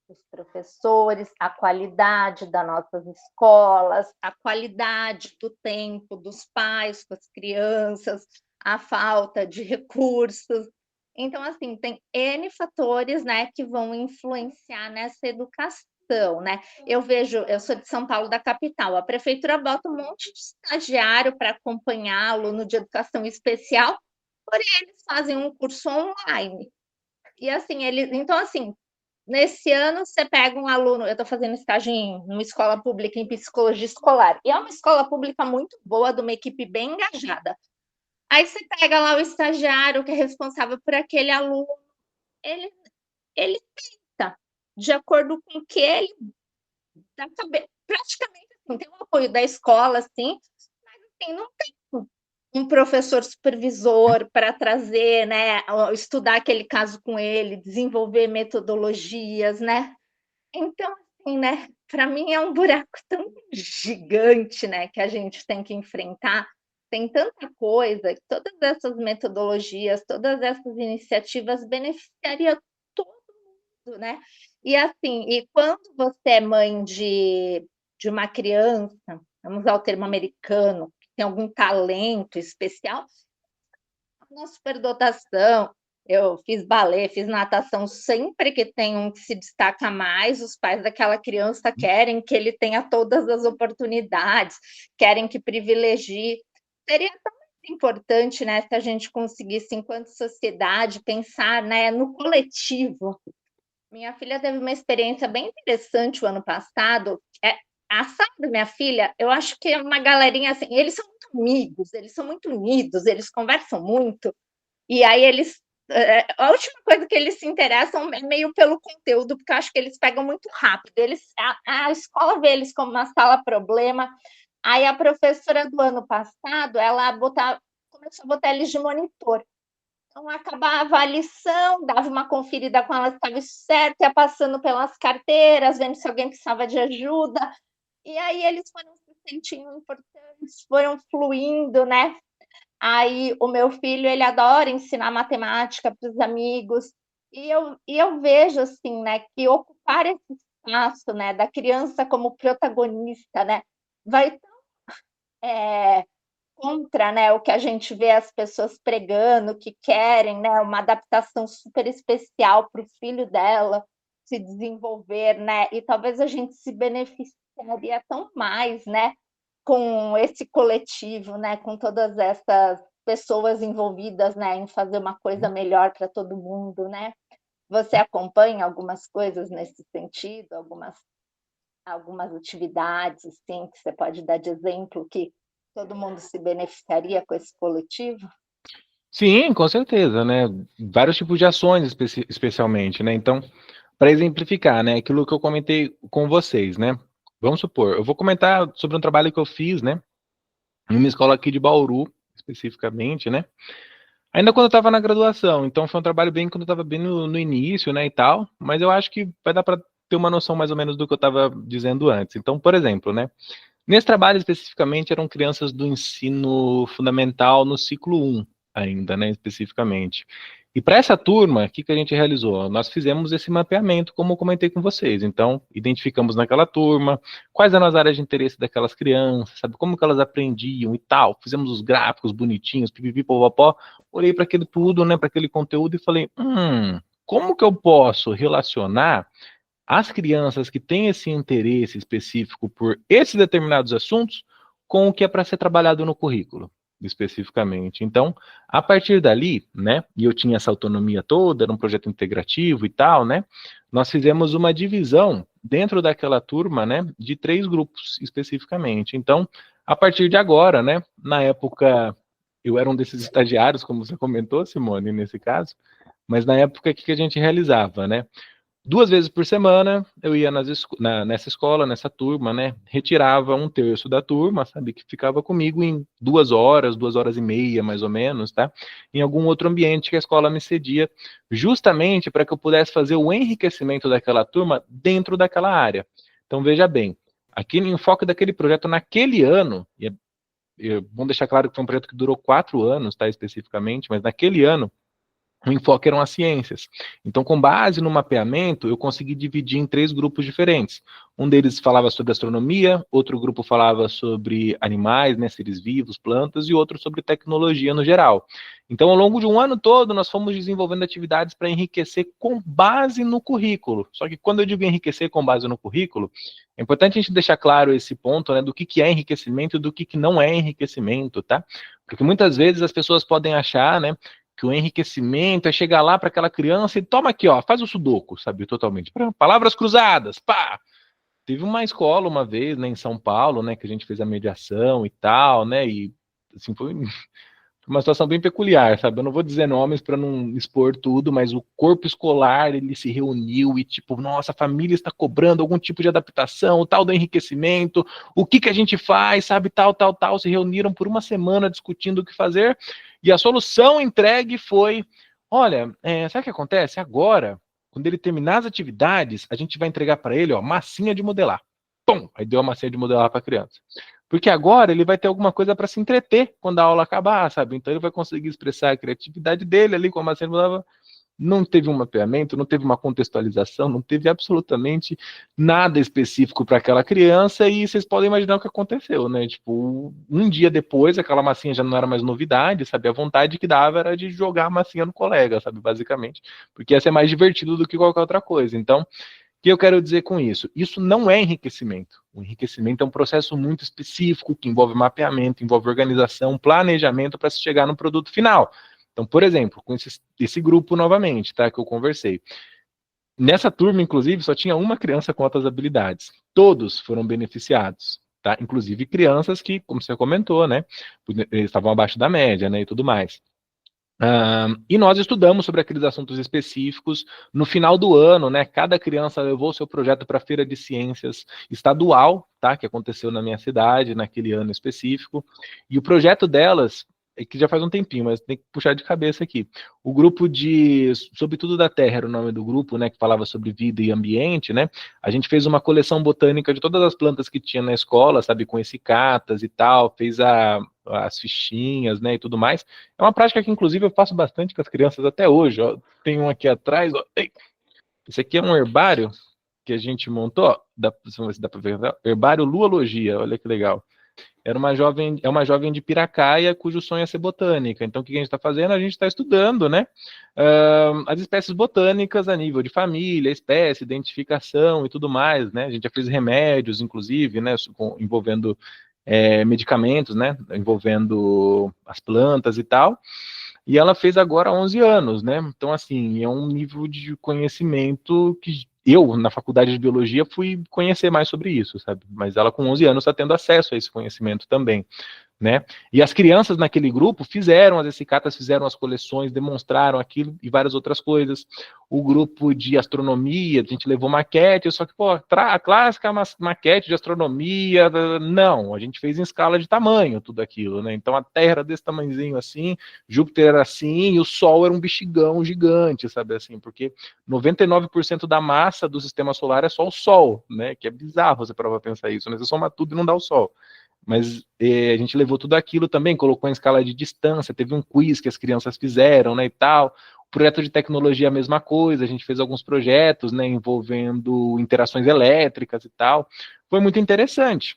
dos professores, a qualidade das nossas escolas, a qualidade do tempo dos pais com as crianças, a falta de recursos. Então, assim, tem N fatores, né, que vão influenciar nessa educação, né? Eu sou de São Paulo, da capital, a prefeitura bota um monte de estagiário para acompanhar aluno de educação especial, porém eles fazem um curso online. E assim, então assim, nesse ano, você pega um aluno, eu estou fazendo estágio em uma escola pública em psicologia escolar, e é uma escola pública muito boa, de uma equipe bem engajada. Aí você pega lá o estagiário que é responsável por aquele aluno, ele tenta, de acordo com o que ele dá praticamente assim, tem um apoio da escola, assim, mas assim, não tem um professor supervisor para trazer, né, estudar aquele caso com ele, desenvolver metodologias, né? Então, assim, né, para mim é um buraco tão gigante, né, que a gente tem que enfrentar. Tem tanta coisa, que todas essas metodologias, todas essas iniciativas beneficiariam todo mundo, né? E assim, e quando você é mãe de uma criança, vamos usar o termo americano, que tem algum talento especial, uma superdotação, Eu fiz balé, fiz natação, sempre que tem um que se destaca mais, os pais daquela criança querem que ele tenha todas as oportunidades, querem que privilegie. Seria tão importante, né, se a gente conseguisse, enquanto sociedade, pensar, né, no coletivo. Minha filha teve uma experiência bem interessante o ano passado. A sala da minha filha, eu acho que é uma galerinha assim, eles são muito amigos, eles são muito unidos, eles conversam muito, e aí a última coisa que eles se interessam é meio pelo conteúdo, porque eu acho que eles pegam muito rápido. A escola vê eles como uma sala problema. Aí a professora do ano passado, ela começou a botar eles de monitor. Então, acabava a lição, dava uma conferida com ela se estava certo, ia passando pelas carteiras, vendo se alguém precisava de ajuda. E aí eles foram se sentindo importantes, foram fluindo, né? Aí o meu filho, ele adora ensinar matemática para os amigos, e eu vejo, assim, né, que ocupar esse espaço, né, da criança como protagonista, né, vai contra, né, o que a gente vê as pessoas pregando, que querem, né, uma adaptação super especial para o filho dela se desenvolver, né, e talvez a gente se beneficiaria tão mais, né, com esse coletivo, né, com todas essas pessoas envolvidas, né, em fazer uma coisa melhor para todo mundo, né? Você acompanha algumas coisas nesse sentido, algumas atividades, assim, que você pode dar de exemplo que todo mundo se beneficiaria com esse coletivo? Sim, com certeza, né? Vários tipos de ações, especialmente, né? Então, para exemplificar, né? Aquilo que eu comentei com vocês, né? Vamos supor, eu vou comentar sobre um trabalho que eu fiz, né? Em uma escola aqui de Bauru, especificamente, né? Ainda quando eu estava na graduação, então foi um trabalho bem quando eu estava bem no início, né, e tal, mas eu acho que vai dar para ter uma noção mais ou menos do que eu estava dizendo antes. Então, por exemplo, né? Nesse trabalho especificamente eram crianças do ensino fundamental no ciclo 1 ainda, né, especificamente. E para essa turma, o que a gente realizou? Nós fizemos esse mapeamento, como eu comentei com vocês. Então, identificamos naquela turma quais eram as áreas de interesse daquelas crianças, sabe, como que elas aprendiam e tal. Fizemos os gráficos bonitinhos, pipipi, popopó. Olhei para aquele tudo, né, para aquele conteúdo e falei, como que eu posso relacionar as crianças que têm esse interesse específico por esses determinados assuntos com o que é para ser trabalhado no currículo, especificamente. Então, a partir dali, né, e eu tinha essa autonomia toda, era um projeto integrativo e tal, né, nós fizemos uma divisão dentro daquela turma, né, de 3 grupos especificamente. Então, a partir de agora, né, na época, eu era um desses estagiários, como você comentou, Simone, nesse caso, mas na época, o que a gente realizava, né? 2 vezes por semana eu ia nessa escola, nessa turma, né? Retirava 1/3 da turma, sabe? Que ficava comigo em 2 horas e meia, mais ou menos, tá? Em algum outro ambiente que a escola me cedia, justamente para que eu pudesse fazer o enriquecimento daquela turma dentro daquela área. Então, veja bem, aqui no enfoque daquele projeto naquele ano, vamos deixar claro que foi um projeto que durou 4 anos, tá? Especificamente, mas naquele ano, o enfoque eram as ciências. Então, com base no mapeamento, eu consegui dividir em 3 grupos diferentes. Um deles falava sobre astronomia, outro grupo falava sobre animais, né, seres vivos, plantas, e outro sobre tecnologia no geral. Então, ao longo de um ano todo, nós fomos desenvolvendo atividades para enriquecer com base no currículo. Só que quando eu digo enriquecer com base no currículo, é importante a gente deixar claro esse ponto, né, do que é enriquecimento e do que não é enriquecimento, tá? Porque muitas vezes as pessoas podem achar, né, que o enriquecimento é chegar lá para aquela criança e toma aqui, ó, faz o sudoku, sabe, totalmente. Palavras cruzadas, pá! Teve uma escola uma vez, né, em São Paulo, né, que a gente fez a mediação e tal, né, e assim, foi uma situação bem peculiar, sabe, eu não vou dizer nomes para não expor tudo, mas o corpo escolar, ele se reuniu e tipo, nossa, a família está cobrando algum tipo de adaptação, o tal do enriquecimento, o que a gente faz, sabe, tal, se reuniram por uma semana discutindo o que fazer, e a solução entregue foi, olha, sabe o que acontece? Agora, quando ele terminar as atividades, a gente vai entregar para ele, ó, massinha de modelar. Pum! Aí deu a massinha de modelar para a criança. Porque agora ele vai ter alguma coisa para se entreter quando a aula acabar, sabe? Então ele vai conseguir expressar a criatividade dele ali com a massinha de modelar. não teve um mapeamento, não teve uma contextualização, não teve absolutamente nada específico para aquela criança, e vocês podem imaginar o que aconteceu, né? Tipo, um dia depois, aquela massinha já não era mais novidade, sabe? A vontade que dava era de jogar a massinha no colega, sabe? Basicamente, porque ia ser mais divertido do que qualquer outra coisa. Então, o que eu quero dizer com isso? Isso não é enriquecimento. O enriquecimento é um processo muito específico, que envolve mapeamento, envolve organização, planejamento para se chegar no produto final. Então, por exemplo, com esse grupo novamente, tá, que eu conversei. Nessa turma, inclusive, só tinha uma criança com altas habilidades. Todos foram beneficiados, tá? Inclusive crianças que, como você comentou, né, estavam abaixo da média, né, e tudo mais. E nós estudamos sobre aqueles assuntos específicos. No final do ano, né, cada criança levou seu projeto para a Feira de Ciências Estadual, tá, que aconteceu na minha cidade, naquele ano específico, e o projeto delas, que já faz um tempinho, mas tem que puxar de cabeça aqui, o grupo de Sobre Tudo da Terra era o nome do grupo, né, que falava sobre vida e ambiente, né, a gente fez uma coleção botânica de todas as plantas que tinha na escola, sabe, com esse catas e tal, fez as fichinhas, né, e tudo mais. É uma prática que, inclusive, eu faço bastante com as crianças até hoje, ó. Tem um aqui atrás, ó. Esse aqui é um herbário que a gente montou, ó. Vamos ver se dá para ver, herbário Luologia, olha que legal. É uma jovem de Piracaia, cujo sonho é ser botânica. Então, o que a gente está fazendo? A gente está estudando, né, as espécies botânicas a nível de família, espécie, identificação e tudo mais, né? A gente já fez remédios, inclusive, né, envolvendo medicamentos, né, envolvendo as plantas e tal, e ela fez agora 11 anos, né, então, assim, é um nível de conhecimento que eu, na faculdade de biologia, fui conhecer mais sobre isso, sabe, mas ela com 11 anos está tendo acesso a esse conhecimento também, né, e as crianças naquele grupo fizeram as essicatas, fizeram as coleções, demonstraram aquilo e várias outras coisas. O grupo de astronomia, a gente levou maquete, só que, pô, a clássica maquete de astronomia, não, a gente fez em escala de tamanho tudo aquilo, né, então a Terra era desse tamanhozinho assim, Júpiter era assim, e o Sol era um bexigão gigante, sabe, assim, porque 99% da massa do sistema solar é só o Sol, né, que é bizarro você parar pra pensar isso, né, você soma tudo e não dá o Sol. Mas a gente levou tudo aquilo também, colocou em escala de distância, teve um quiz que as crianças fizeram, né, e tal. O projeto de tecnologia, a mesma coisa, a gente fez alguns projetos, né, envolvendo interações elétricas e tal. Foi muito interessante.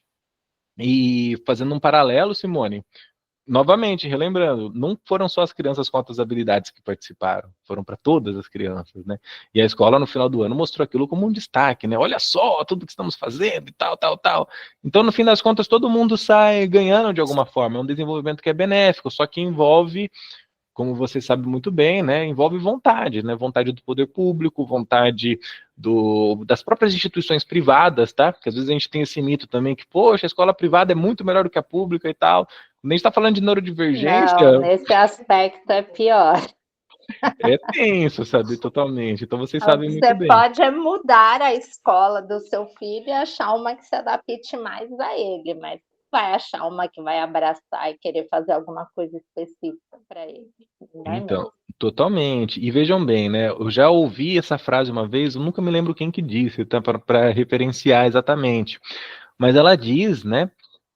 E fazendo um paralelo, Simone, novamente, relembrando, não foram só as crianças com altas habilidades que participaram, foram para todas as crianças, né? E a escola, no final do ano, mostrou aquilo como um destaque, né? Olha só tudo que estamos fazendo e tal, tal, tal. Então, no fim das contas, todo mundo sai ganhando de alguma forma. É um desenvolvimento que é benéfico, só que envolve, como você sabe muito bem, né, envolve vontade, né, vontade do poder público, vontade das próprias instituições privadas, tá, porque às vezes a gente tem esse mito também que, poxa, a escola privada é muito melhor do que a pública e tal. Quando a gente está falando de neurodivergência... Não, nesse aspecto é pior. É tenso, sabe, totalmente, então vocês sabem muito bem. Você pode mudar a escola do seu filho e achar uma que se adapte mais a ele, mas vai achar uma que vai abraçar e querer fazer alguma coisa específica para ele. Então, totalmente. E vejam bem, né? Eu já ouvi essa frase uma vez, eu nunca me lembro quem que disse, tá? Para referenciar exatamente. Mas ela diz, né,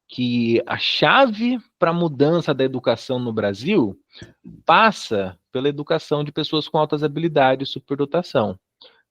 que a chave para a mudança da educação no Brasil passa pela educação de pessoas com altas habilidades e superdotação.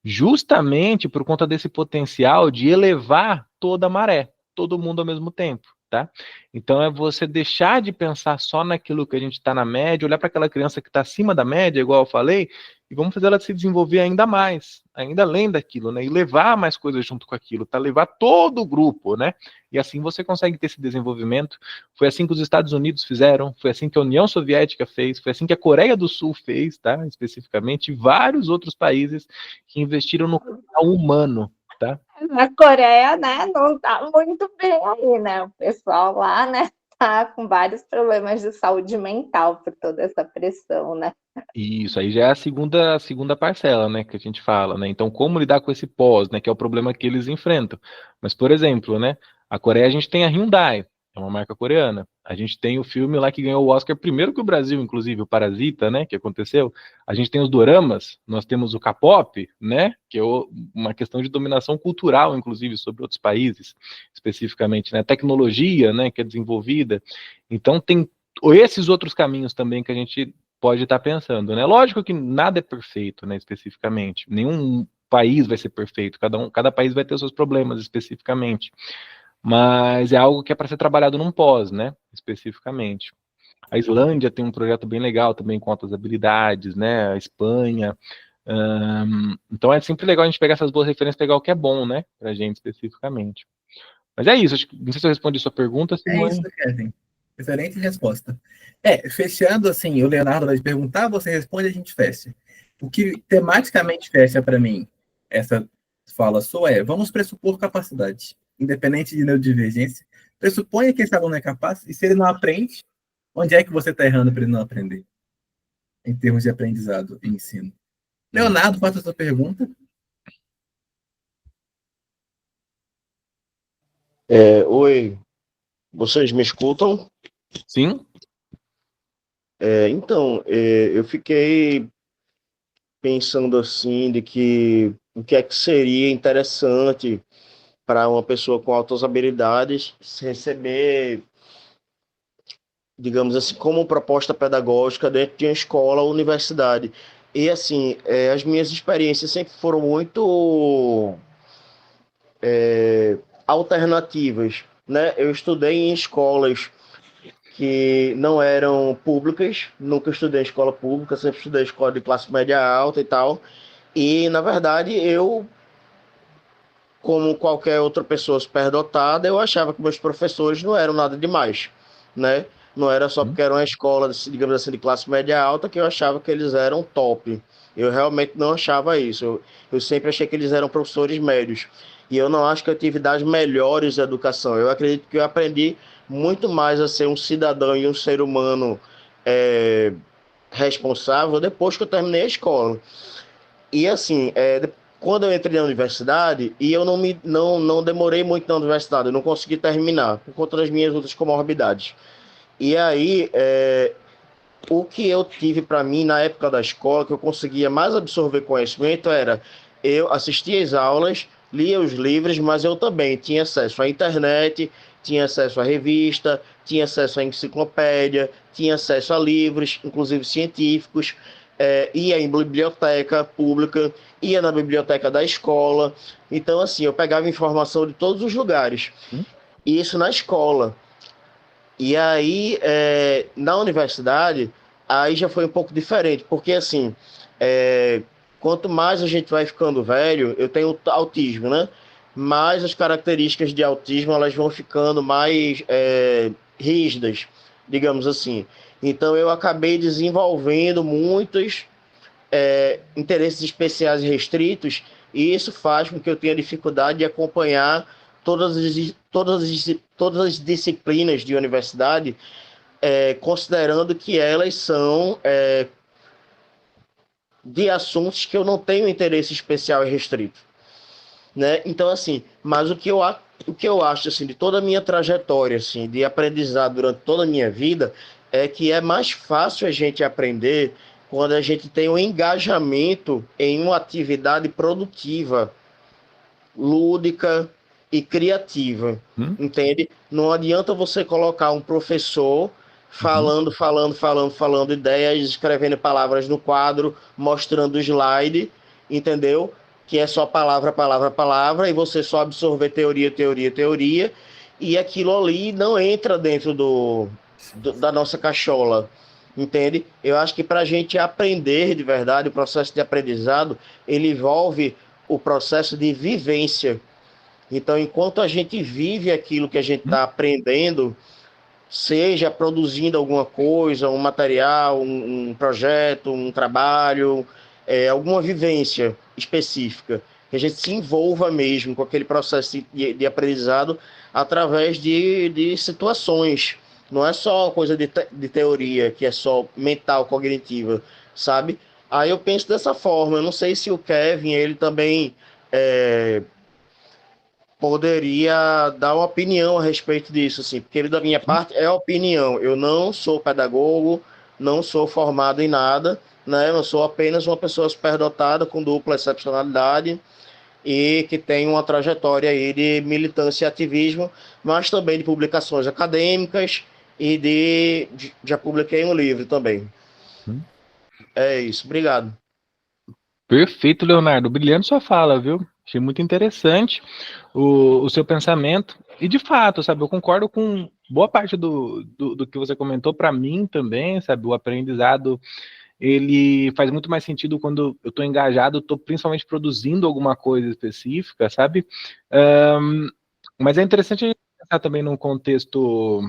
Justamente por conta desse potencial de elevar toda a maré, todo mundo ao mesmo tempo, tá? Então é você deixar de pensar só naquilo que a gente está na média, olhar para aquela criança que está acima da média, igual eu falei, e vamos fazer ela se desenvolver ainda mais, ainda além daquilo, né? E levar mais coisas junto com aquilo, tá? Levar todo o grupo, né? E assim você consegue ter esse desenvolvimento. Foi assim que os Estados Unidos fizeram, foi assim que a União Soviética fez, foi assim que a Coreia do Sul fez, tá? Especificamente, e vários outros países que investiram no capital humano, tá? Na Coreia, né, não tá muito bem aí, né? O pessoal lá, né, tá com vários problemas de saúde mental por toda essa pressão, né? Isso aí já é a segunda parcela, né, que a gente fala, né? Então, como lidar com esse pós, né, que é o problema que eles enfrentam. Mas, por exemplo, né, a Coreia a gente tem a Hyundai, é uma marca coreana. A gente tem o filme lá que ganhou o Oscar primeiro que o Brasil, inclusive, o Parasita, né, que aconteceu. A gente tem os doramas, nós temos o K-pop, né, que é uma questão de dominação cultural, inclusive, sobre outros países, especificamente, né, tecnologia, né, que é desenvolvida. Então, tem esses outros caminhos também que a gente pode estar pensando, né? Lógico que nada é perfeito, né, especificamente. Nenhum país vai ser perfeito, cada país vai ter os seus problemas especificamente. Mas é algo que é para ser trabalhado num pós, né, especificamente. A Islândia tem um projeto bem legal também com altas habilidades, né? A Espanha. Então é sempre legal a gente pegar essas boas referências, pegar o que é bom, né, pra gente especificamente. Mas é isso, não sei se eu respondi sua pergunta, É isso, Simone. Kevin. Excelente resposta. Fechando assim, o Leonardo vai perguntar, você responde, a gente fecha. O que tematicamente fecha para mim essa fala sua vamos pressupor capacidade, independente de neurodivergência. Pressuponha que esse aluno é capaz, e se ele não aprende, onde é que você está errando para ele não aprender? Em termos de aprendizado e ensino. Leonardo, faça a sua pergunta. Oi, vocês me escutam? Sim. Então, eu fiquei pensando assim de que o que é que seria interessante para uma pessoa com altas habilidades receber, digamos assim, como proposta pedagógica dentro de uma escola ou universidade. E assim, as minhas experiências sempre foram muito alternativas, né? Eu estudei em escolas que não eram públicas, nunca estudei em escola pública, sempre estudei em escola de classe média alta e tal. E, na verdade, eu, como qualquer outra pessoa superdotada, eu achava que meus professores não eram nada demais, né? Não era só porque era uma escola, digamos assim, de classe média alta que eu achava que eles eram top. Eu realmente não achava isso. Eu sempre achei que eles eram professores médios. E eu não acho que eu tive das melhores educação. Eu acredito que eu aprendi muito mais a ser um cidadão e um ser humano responsável depois que eu terminei a escola. E assim, quando eu entrei na universidade, e eu não demorei muito na universidade, eu não consegui terminar, por conta das minhas outras comorbidades. E aí, o que eu tive para mim na época da escola, que eu conseguia mais absorver conhecimento, era eu assistia às aulas, lia os livros, mas eu também tinha acesso à internet, tinha acesso à revista, tinha acesso à enciclopédia, tinha acesso a livros, inclusive científicos, ia em biblioteca pública, ia na biblioteca da escola. Então, assim, eu pegava informação de todos os lugares. E isso na escola. E aí, na universidade, aí já foi um pouco diferente, porque assim, quanto mais a gente vai ficando velho, eu tenho autismo, né? Mais as características de autismo elas vão ficando mais rígidas, digamos assim. Então eu acabei desenvolvendo muitos interesses especiais e restritos, e isso faz com que eu tenha dificuldade de acompanhar todas as disciplinas de universidade, considerando que elas são de assuntos que eu não tenho interesse especial e restrito. Né? Então, assim, mas o que eu acho assim, de toda a minha trajetória assim, de aprendizado durante toda a minha vida é que é mais fácil a gente aprender quando a gente tem um engajamento em uma atividade produtiva, lúdica e criativa, entende? Não adianta você colocar um professor falando ideias, escrevendo palavras no quadro, mostrando slide, entendeu? Que é só palavra, palavra, palavra, e você só absorver teoria, teoria, teoria, e aquilo ali não entra dentro da nossa cachola, entende? Eu acho que para a gente aprender de verdade, o processo de aprendizado, ele envolve o processo de vivência. Então, enquanto a gente vive aquilo que a gente está aprendendo, seja produzindo alguma coisa, um material, um projeto, um trabalho, alguma vivência específica, que a gente se envolva mesmo com aquele processo de aprendizado através de situações. Não é só coisa de teoria, que é só mental, cognitiva, sabe? Aí eu penso dessa forma. Eu não sei se o Kevin, ele também poderia dar uma opinião a respeito disso, assim, porque da minha parte é opinião. Eu não sou pedagogo, não sou formado em nada, né? Eu sou apenas uma pessoa superdotada com dupla excepcionalidade e que tem uma trajetória aí de militância e ativismo, mas também de publicações acadêmicas e já publiquei um livro também. É isso, obrigado. Perfeito, Leonardo. Brilhante sua fala, viu? Achei muito interessante o seu pensamento. E, de fato, sabe, eu concordo com boa parte do que você comentou. Para mim também, sabe, o aprendizado, ele faz muito mais sentido quando eu estou engajado, estou principalmente produzindo alguma coisa específica, sabe? Mas é interessante a gente pensar também num contexto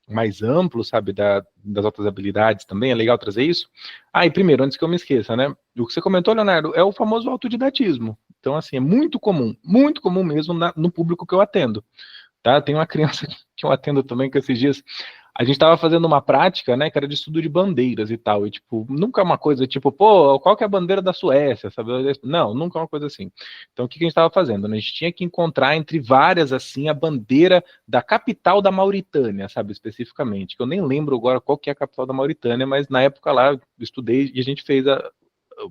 mais amplo, sabe, das outras habilidades também, é legal trazer isso. Ah, e primeiro, antes que eu me esqueça, né, o que você comentou, Leonardo, é o famoso autodidatismo. Então, assim, é muito comum mesmo no público que eu atendo, tá? Tem uma criança que eu atendo também, que esses dias a gente estava fazendo uma prática, né, que era de estudo de bandeiras e tal, e tipo, nunca é uma coisa tipo, pô, qual que é a bandeira da Suécia, sabe? Não, nunca é uma coisa assim. Então, o que a gente estava fazendo? A gente tinha que encontrar entre várias, assim, a bandeira da capital da Mauritânia, sabe, especificamente, que eu nem lembro agora qual que é a capital da Mauritânia, mas na época lá eu estudei e a gente fez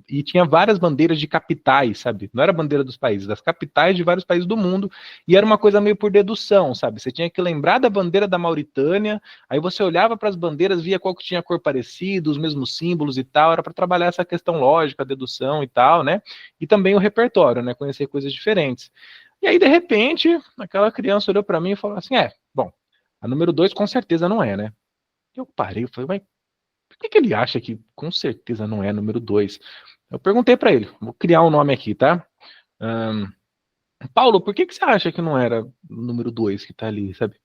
e tinha várias bandeiras de capitais, sabe? Não era bandeira dos países, das capitais de vários países do mundo, e era uma coisa meio por dedução, sabe? Você tinha que lembrar da bandeira da Mauritânia, aí você olhava para as bandeiras, via qual que tinha cor parecida, os mesmos símbolos e tal, era para trabalhar essa questão lógica, dedução e tal, né? E também o repertório, né? Conhecer coisas diferentes. E aí, de repente, aquela criança olhou para mim e falou assim: bom, a número 2 com certeza não é, né? Eu parei, eu falei, mas por que ele acha que com certeza não é número 2? Eu perguntei para ele, vou criar um nome aqui, tá? Paulo, por que você acha que não era o número 2 que tá ali, sabe?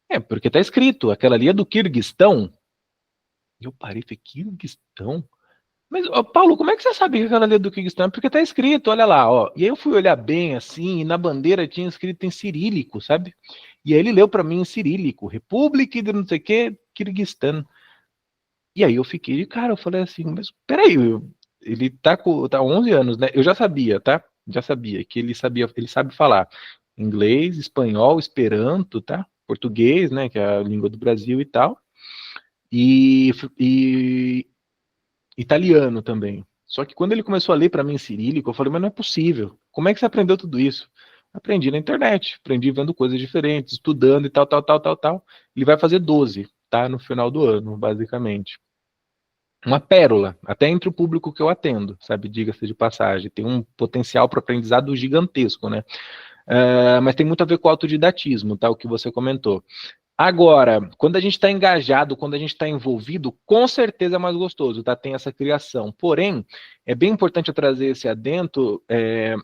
É, porque tá escrito, aquela ali é do Quirguistão. E eu parei e falei, Quirguistão? Mas, ó, Paulo, como é que você sabe que aquela ali é do Quirguistão? Porque tá escrito, olha lá, ó. E aí eu fui olhar bem, assim, e na bandeira tinha escrito em cirílico, sabe? E aí ele leu para mim em cirílico, República de não sei o que, Quirguistão. E aí eu fiquei, cara, eu falei assim, mas peraí, ele tá 11 anos, né? Eu já sabia, tá? Já sabia que ele sabe falar inglês, espanhol, esperanto, tá? Português, né, que é a língua do Brasil e tal, e italiano também. Só que quando ele começou a ler para mim em cirílico, eu falei, mas não é possível. Como é que você aprendeu tudo isso? Aprendi na internet, aprendi vendo coisas diferentes, estudando e tal, tal, tal, tal, tal. Ele vai fazer 12, tá? No final do ano, basicamente. Uma pérola, até entre o público que eu atendo, sabe? Diga-se de passagem, tem um potencial para aprendizado gigantesco, né? Mas tem muito a ver com o autodidatismo, tá? O que você comentou. Agora, quando a gente está engajado, quando a gente está envolvido, com certeza é mais gostoso, tá? Tem essa criação. Porém, é bem importante eu trazer esse adendo,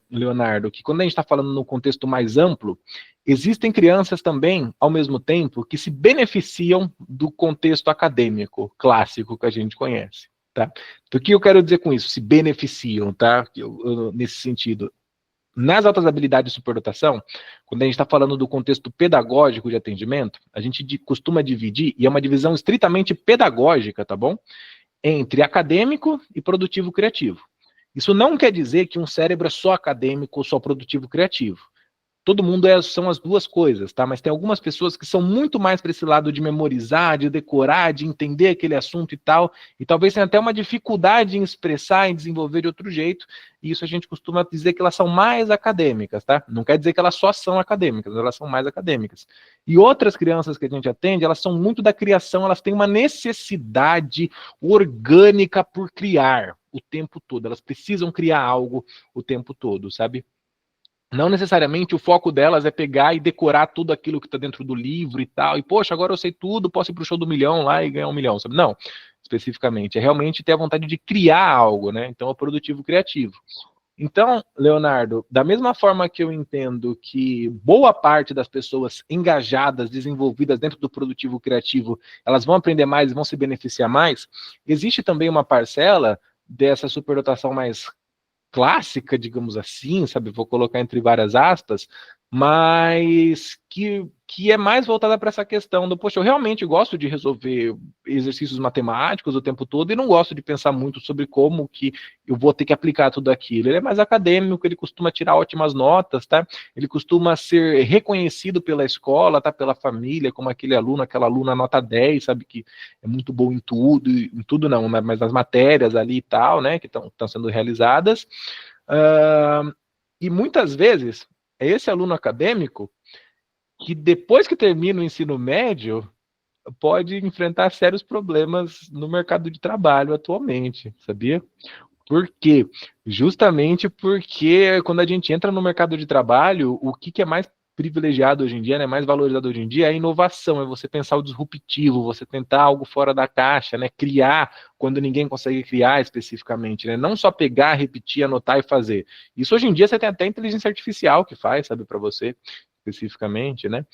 Leonardo, que quando a gente está falando no contexto mais amplo, existem crianças também, ao mesmo tempo, que se beneficiam do contexto acadêmico clássico que a gente conhece, tá? Então, o que eu quero dizer com isso? Se beneficiam, tá? Nesse sentido. Nas altas habilidades de superdotação, quando a gente está falando do contexto pedagógico de atendimento, a gente costuma dividir, e é uma divisão estritamente pedagógica, tá bom? Entre acadêmico e produtivo criativo. Isso não quer dizer que um cérebro é só acadêmico ou só produtivo criativo. Todo mundo são as duas coisas, tá? Mas tem algumas pessoas que são muito mais para esse lado de memorizar, de decorar, de entender aquele assunto e tal, e talvez tenha até uma dificuldade em expressar, em desenvolver de outro jeito, e isso a gente costuma dizer que elas são mais acadêmicas, tá? Não quer dizer que elas só são acadêmicas, elas são mais acadêmicas. E outras crianças que a gente atende, elas são muito da criação, elas têm uma necessidade orgânica por criar o tempo todo, elas precisam criar algo o tempo todo, sabe? Não necessariamente o foco delas é pegar e decorar tudo aquilo que está dentro do livro e tal, e poxa, agora eu sei tudo, posso ir para o show do milhão lá e ganhar 1 milhão, sabe? Não, especificamente, é realmente ter a vontade de criar algo, né? Então é o produtivo criativo. Então, Leonardo, da mesma forma que eu entendo que boa parte das pessoas engajadas, desenvolvidas dentro do produtivo criativo, elas vão aprender mais e vão se beneficiar mais, existe também uma parcela dessa superdotação mais clássica, digamos assim, sabe? Vou colocar entre várias aspas, mas que é mais voltada para essa questão do, poxa, eu realmente gosto de resolver exercícios matemáticos o tempo todo e não gosto de pensar muito sobre como que eu vou ter que aplicar tudo aquilo. Ele é mais acadêmico, ele costuma tirar ótimas notas, tá? Ele costuma ser reconhecido pela escola, tá? Pela família, como aquele aluno, aquela aluna nota 10, sabe? Que é muito bom em tudo não, mas nas matérias ali e tal, né? Que estão sendo realizadas. E muitas vezes é esse aluno acadêmico que depois que termina o ensino médio, pode enfrentar sérios problemas no mercado de trabalho atualmente, sabia? Por quê? Justamente porque quando a gente entra no mercado de trabalho, o que é mais privilegiado hoje em dia, né, mais valorizado hoje em dia, é a inovação, é você pensar o disruptivo, você tentar algo fora da caixa, né, criar quando ninguém consegue criar especificamente, né, não só pegar, repetir, anotar e fazer. Isso hoje em dia você tem até inteligência artificial que faz, sabe, para você, especificamente, né.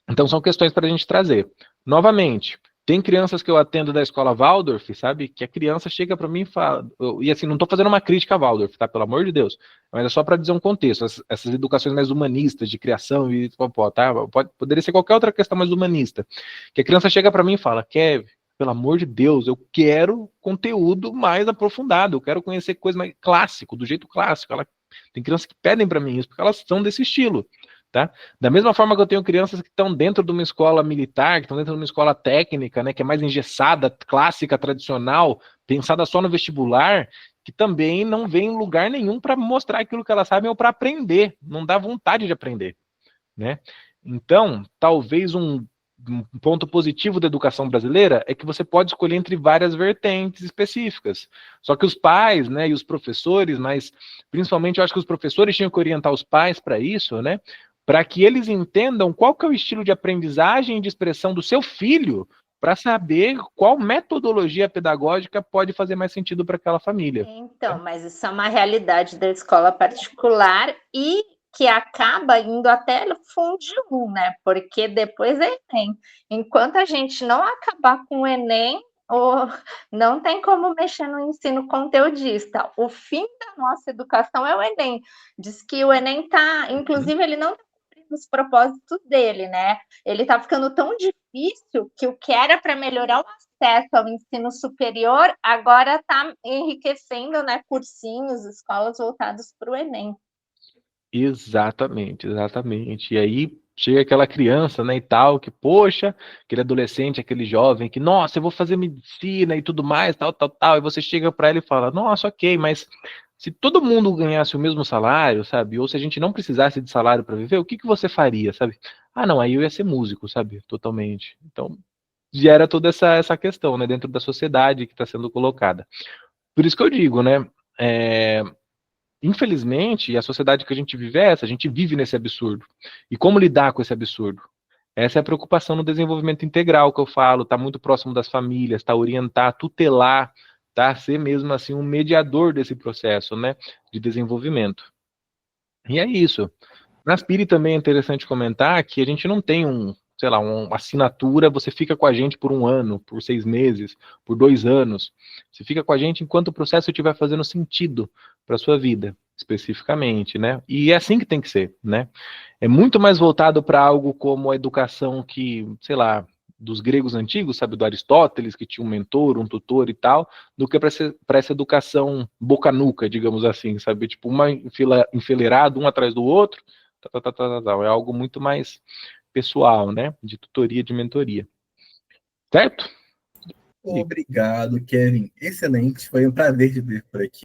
Então são questões para a gente trazer. Novamente, tem crianças que eu atendo da escola Waldorf, sabe? Que a criança chega para mim e fala, e assim, não estou fazendo uma crítica a Waldorf, tá? Pelo amor de Deus. Mas é só para dizer um contexto. Essas educações mais humanistas, de criação e tá? Poderia ser qualquer outra questão mais humanista. Que a criança chega para mim e fala, Kev, pelo amor de Deus, eu quero conteúdo mais aprofundado, eu quero conhecer coisa mais clássico, do jeito clássico. Tem crianças que pedem para mim isso, porque elas são desse estilo. Tá? Da mesma forma que eu tenho crianças que estão dentro de uma escola militar, que estão dentro de uma escola técnica, né, que é mais engessada, clássica, tradicional, pensada só no vestibular, que também não vem em lugar nenhum para mostrar aquilo que elas sabem ou para aprender, não dá vontade de aprender, né? Então, talvez um ponto positivo da educação brasileira é que você pode escolher entre várias vertentes específicas. Só que os pais, né, e os professores, mas principalmente eu acho que os professores tinham que orientar os pais para isso, né? Para que eles entendam qual que é o estilo de aprendizagem e de expressão do seu filho, para saber qual metodologia pedagógica pode fazer mais sentido para aquela família. Então, mas isso é uma realidade da escola particular e que acaba indo até fundo de né? Porque depois é Enem. Enquanto a gente não acabar com o Enem, não tem como mexer no ensino conteudista. O fim da nossa educação é o Enem. Diz que o Enem está, inclusive, ele não está cumprindo os propósitos dele, né? Ele está ficando tão difícil que o que era para melhorar o acesso ao ensino superior agora está enriquecendo, né? Cursinhos, escolas voltadas para o Enem. Exatamente, exatamente. E aí chega aquela criança, né, e tal, que, poxa, aquele adolescente, aquele jovem, que, nossa, eu vou fazer medicina e tudo mais, tal, tal, tal. E você chega para ele e fala, nossa, ok, mas se todo mundo ganhasse o mesmo salário, sabe? Ou se a gente não precisasse de salário para viver, o que que você faria, sabe? Ah, não, aí eu ia ser músico, sabe? Totalmente. Então, gera toda essa questão, né, dentro da sociedade que está sendo colocada. Por isso que eu digo, né, infelizmente, a sociedade que a gente vive é essa, a gente vive nesse absurdo. E como lidar com esse absurdo? Essa é a preocupação no desenvolvimento integral que eu falo, tá muito próximo das famílias, tá orientar, tutelar, tá ser mesmo assim um mediador desse processo, né, de desenvolvimento. E é isso. Na Aspire também é interessante comentar que a gente não tem sei lá, uma assinatura, você fica com a gente por 1 ano, por 6 meses, por 2 anos. Você fica com a gente enquanto o processo estiver fazendo sentido para a sua vida, especificamente, né? E é assim que tem que ser, né? É muito mais voltado para algo como a educação que, sei lá, dos gregos antigos, sabe, do Aristóteles, que tinha um mentor, um tutor e tal, do que para essa educação boca-nuca, digamos assim, sabe? Tipo, uma enfileirado, um atrás do outro, é algo muito mais pessoal, né? De tutoria, de mentoria. Certo? Obrigado, Kevin. Excelente. Foi um prazer te ver por aqui.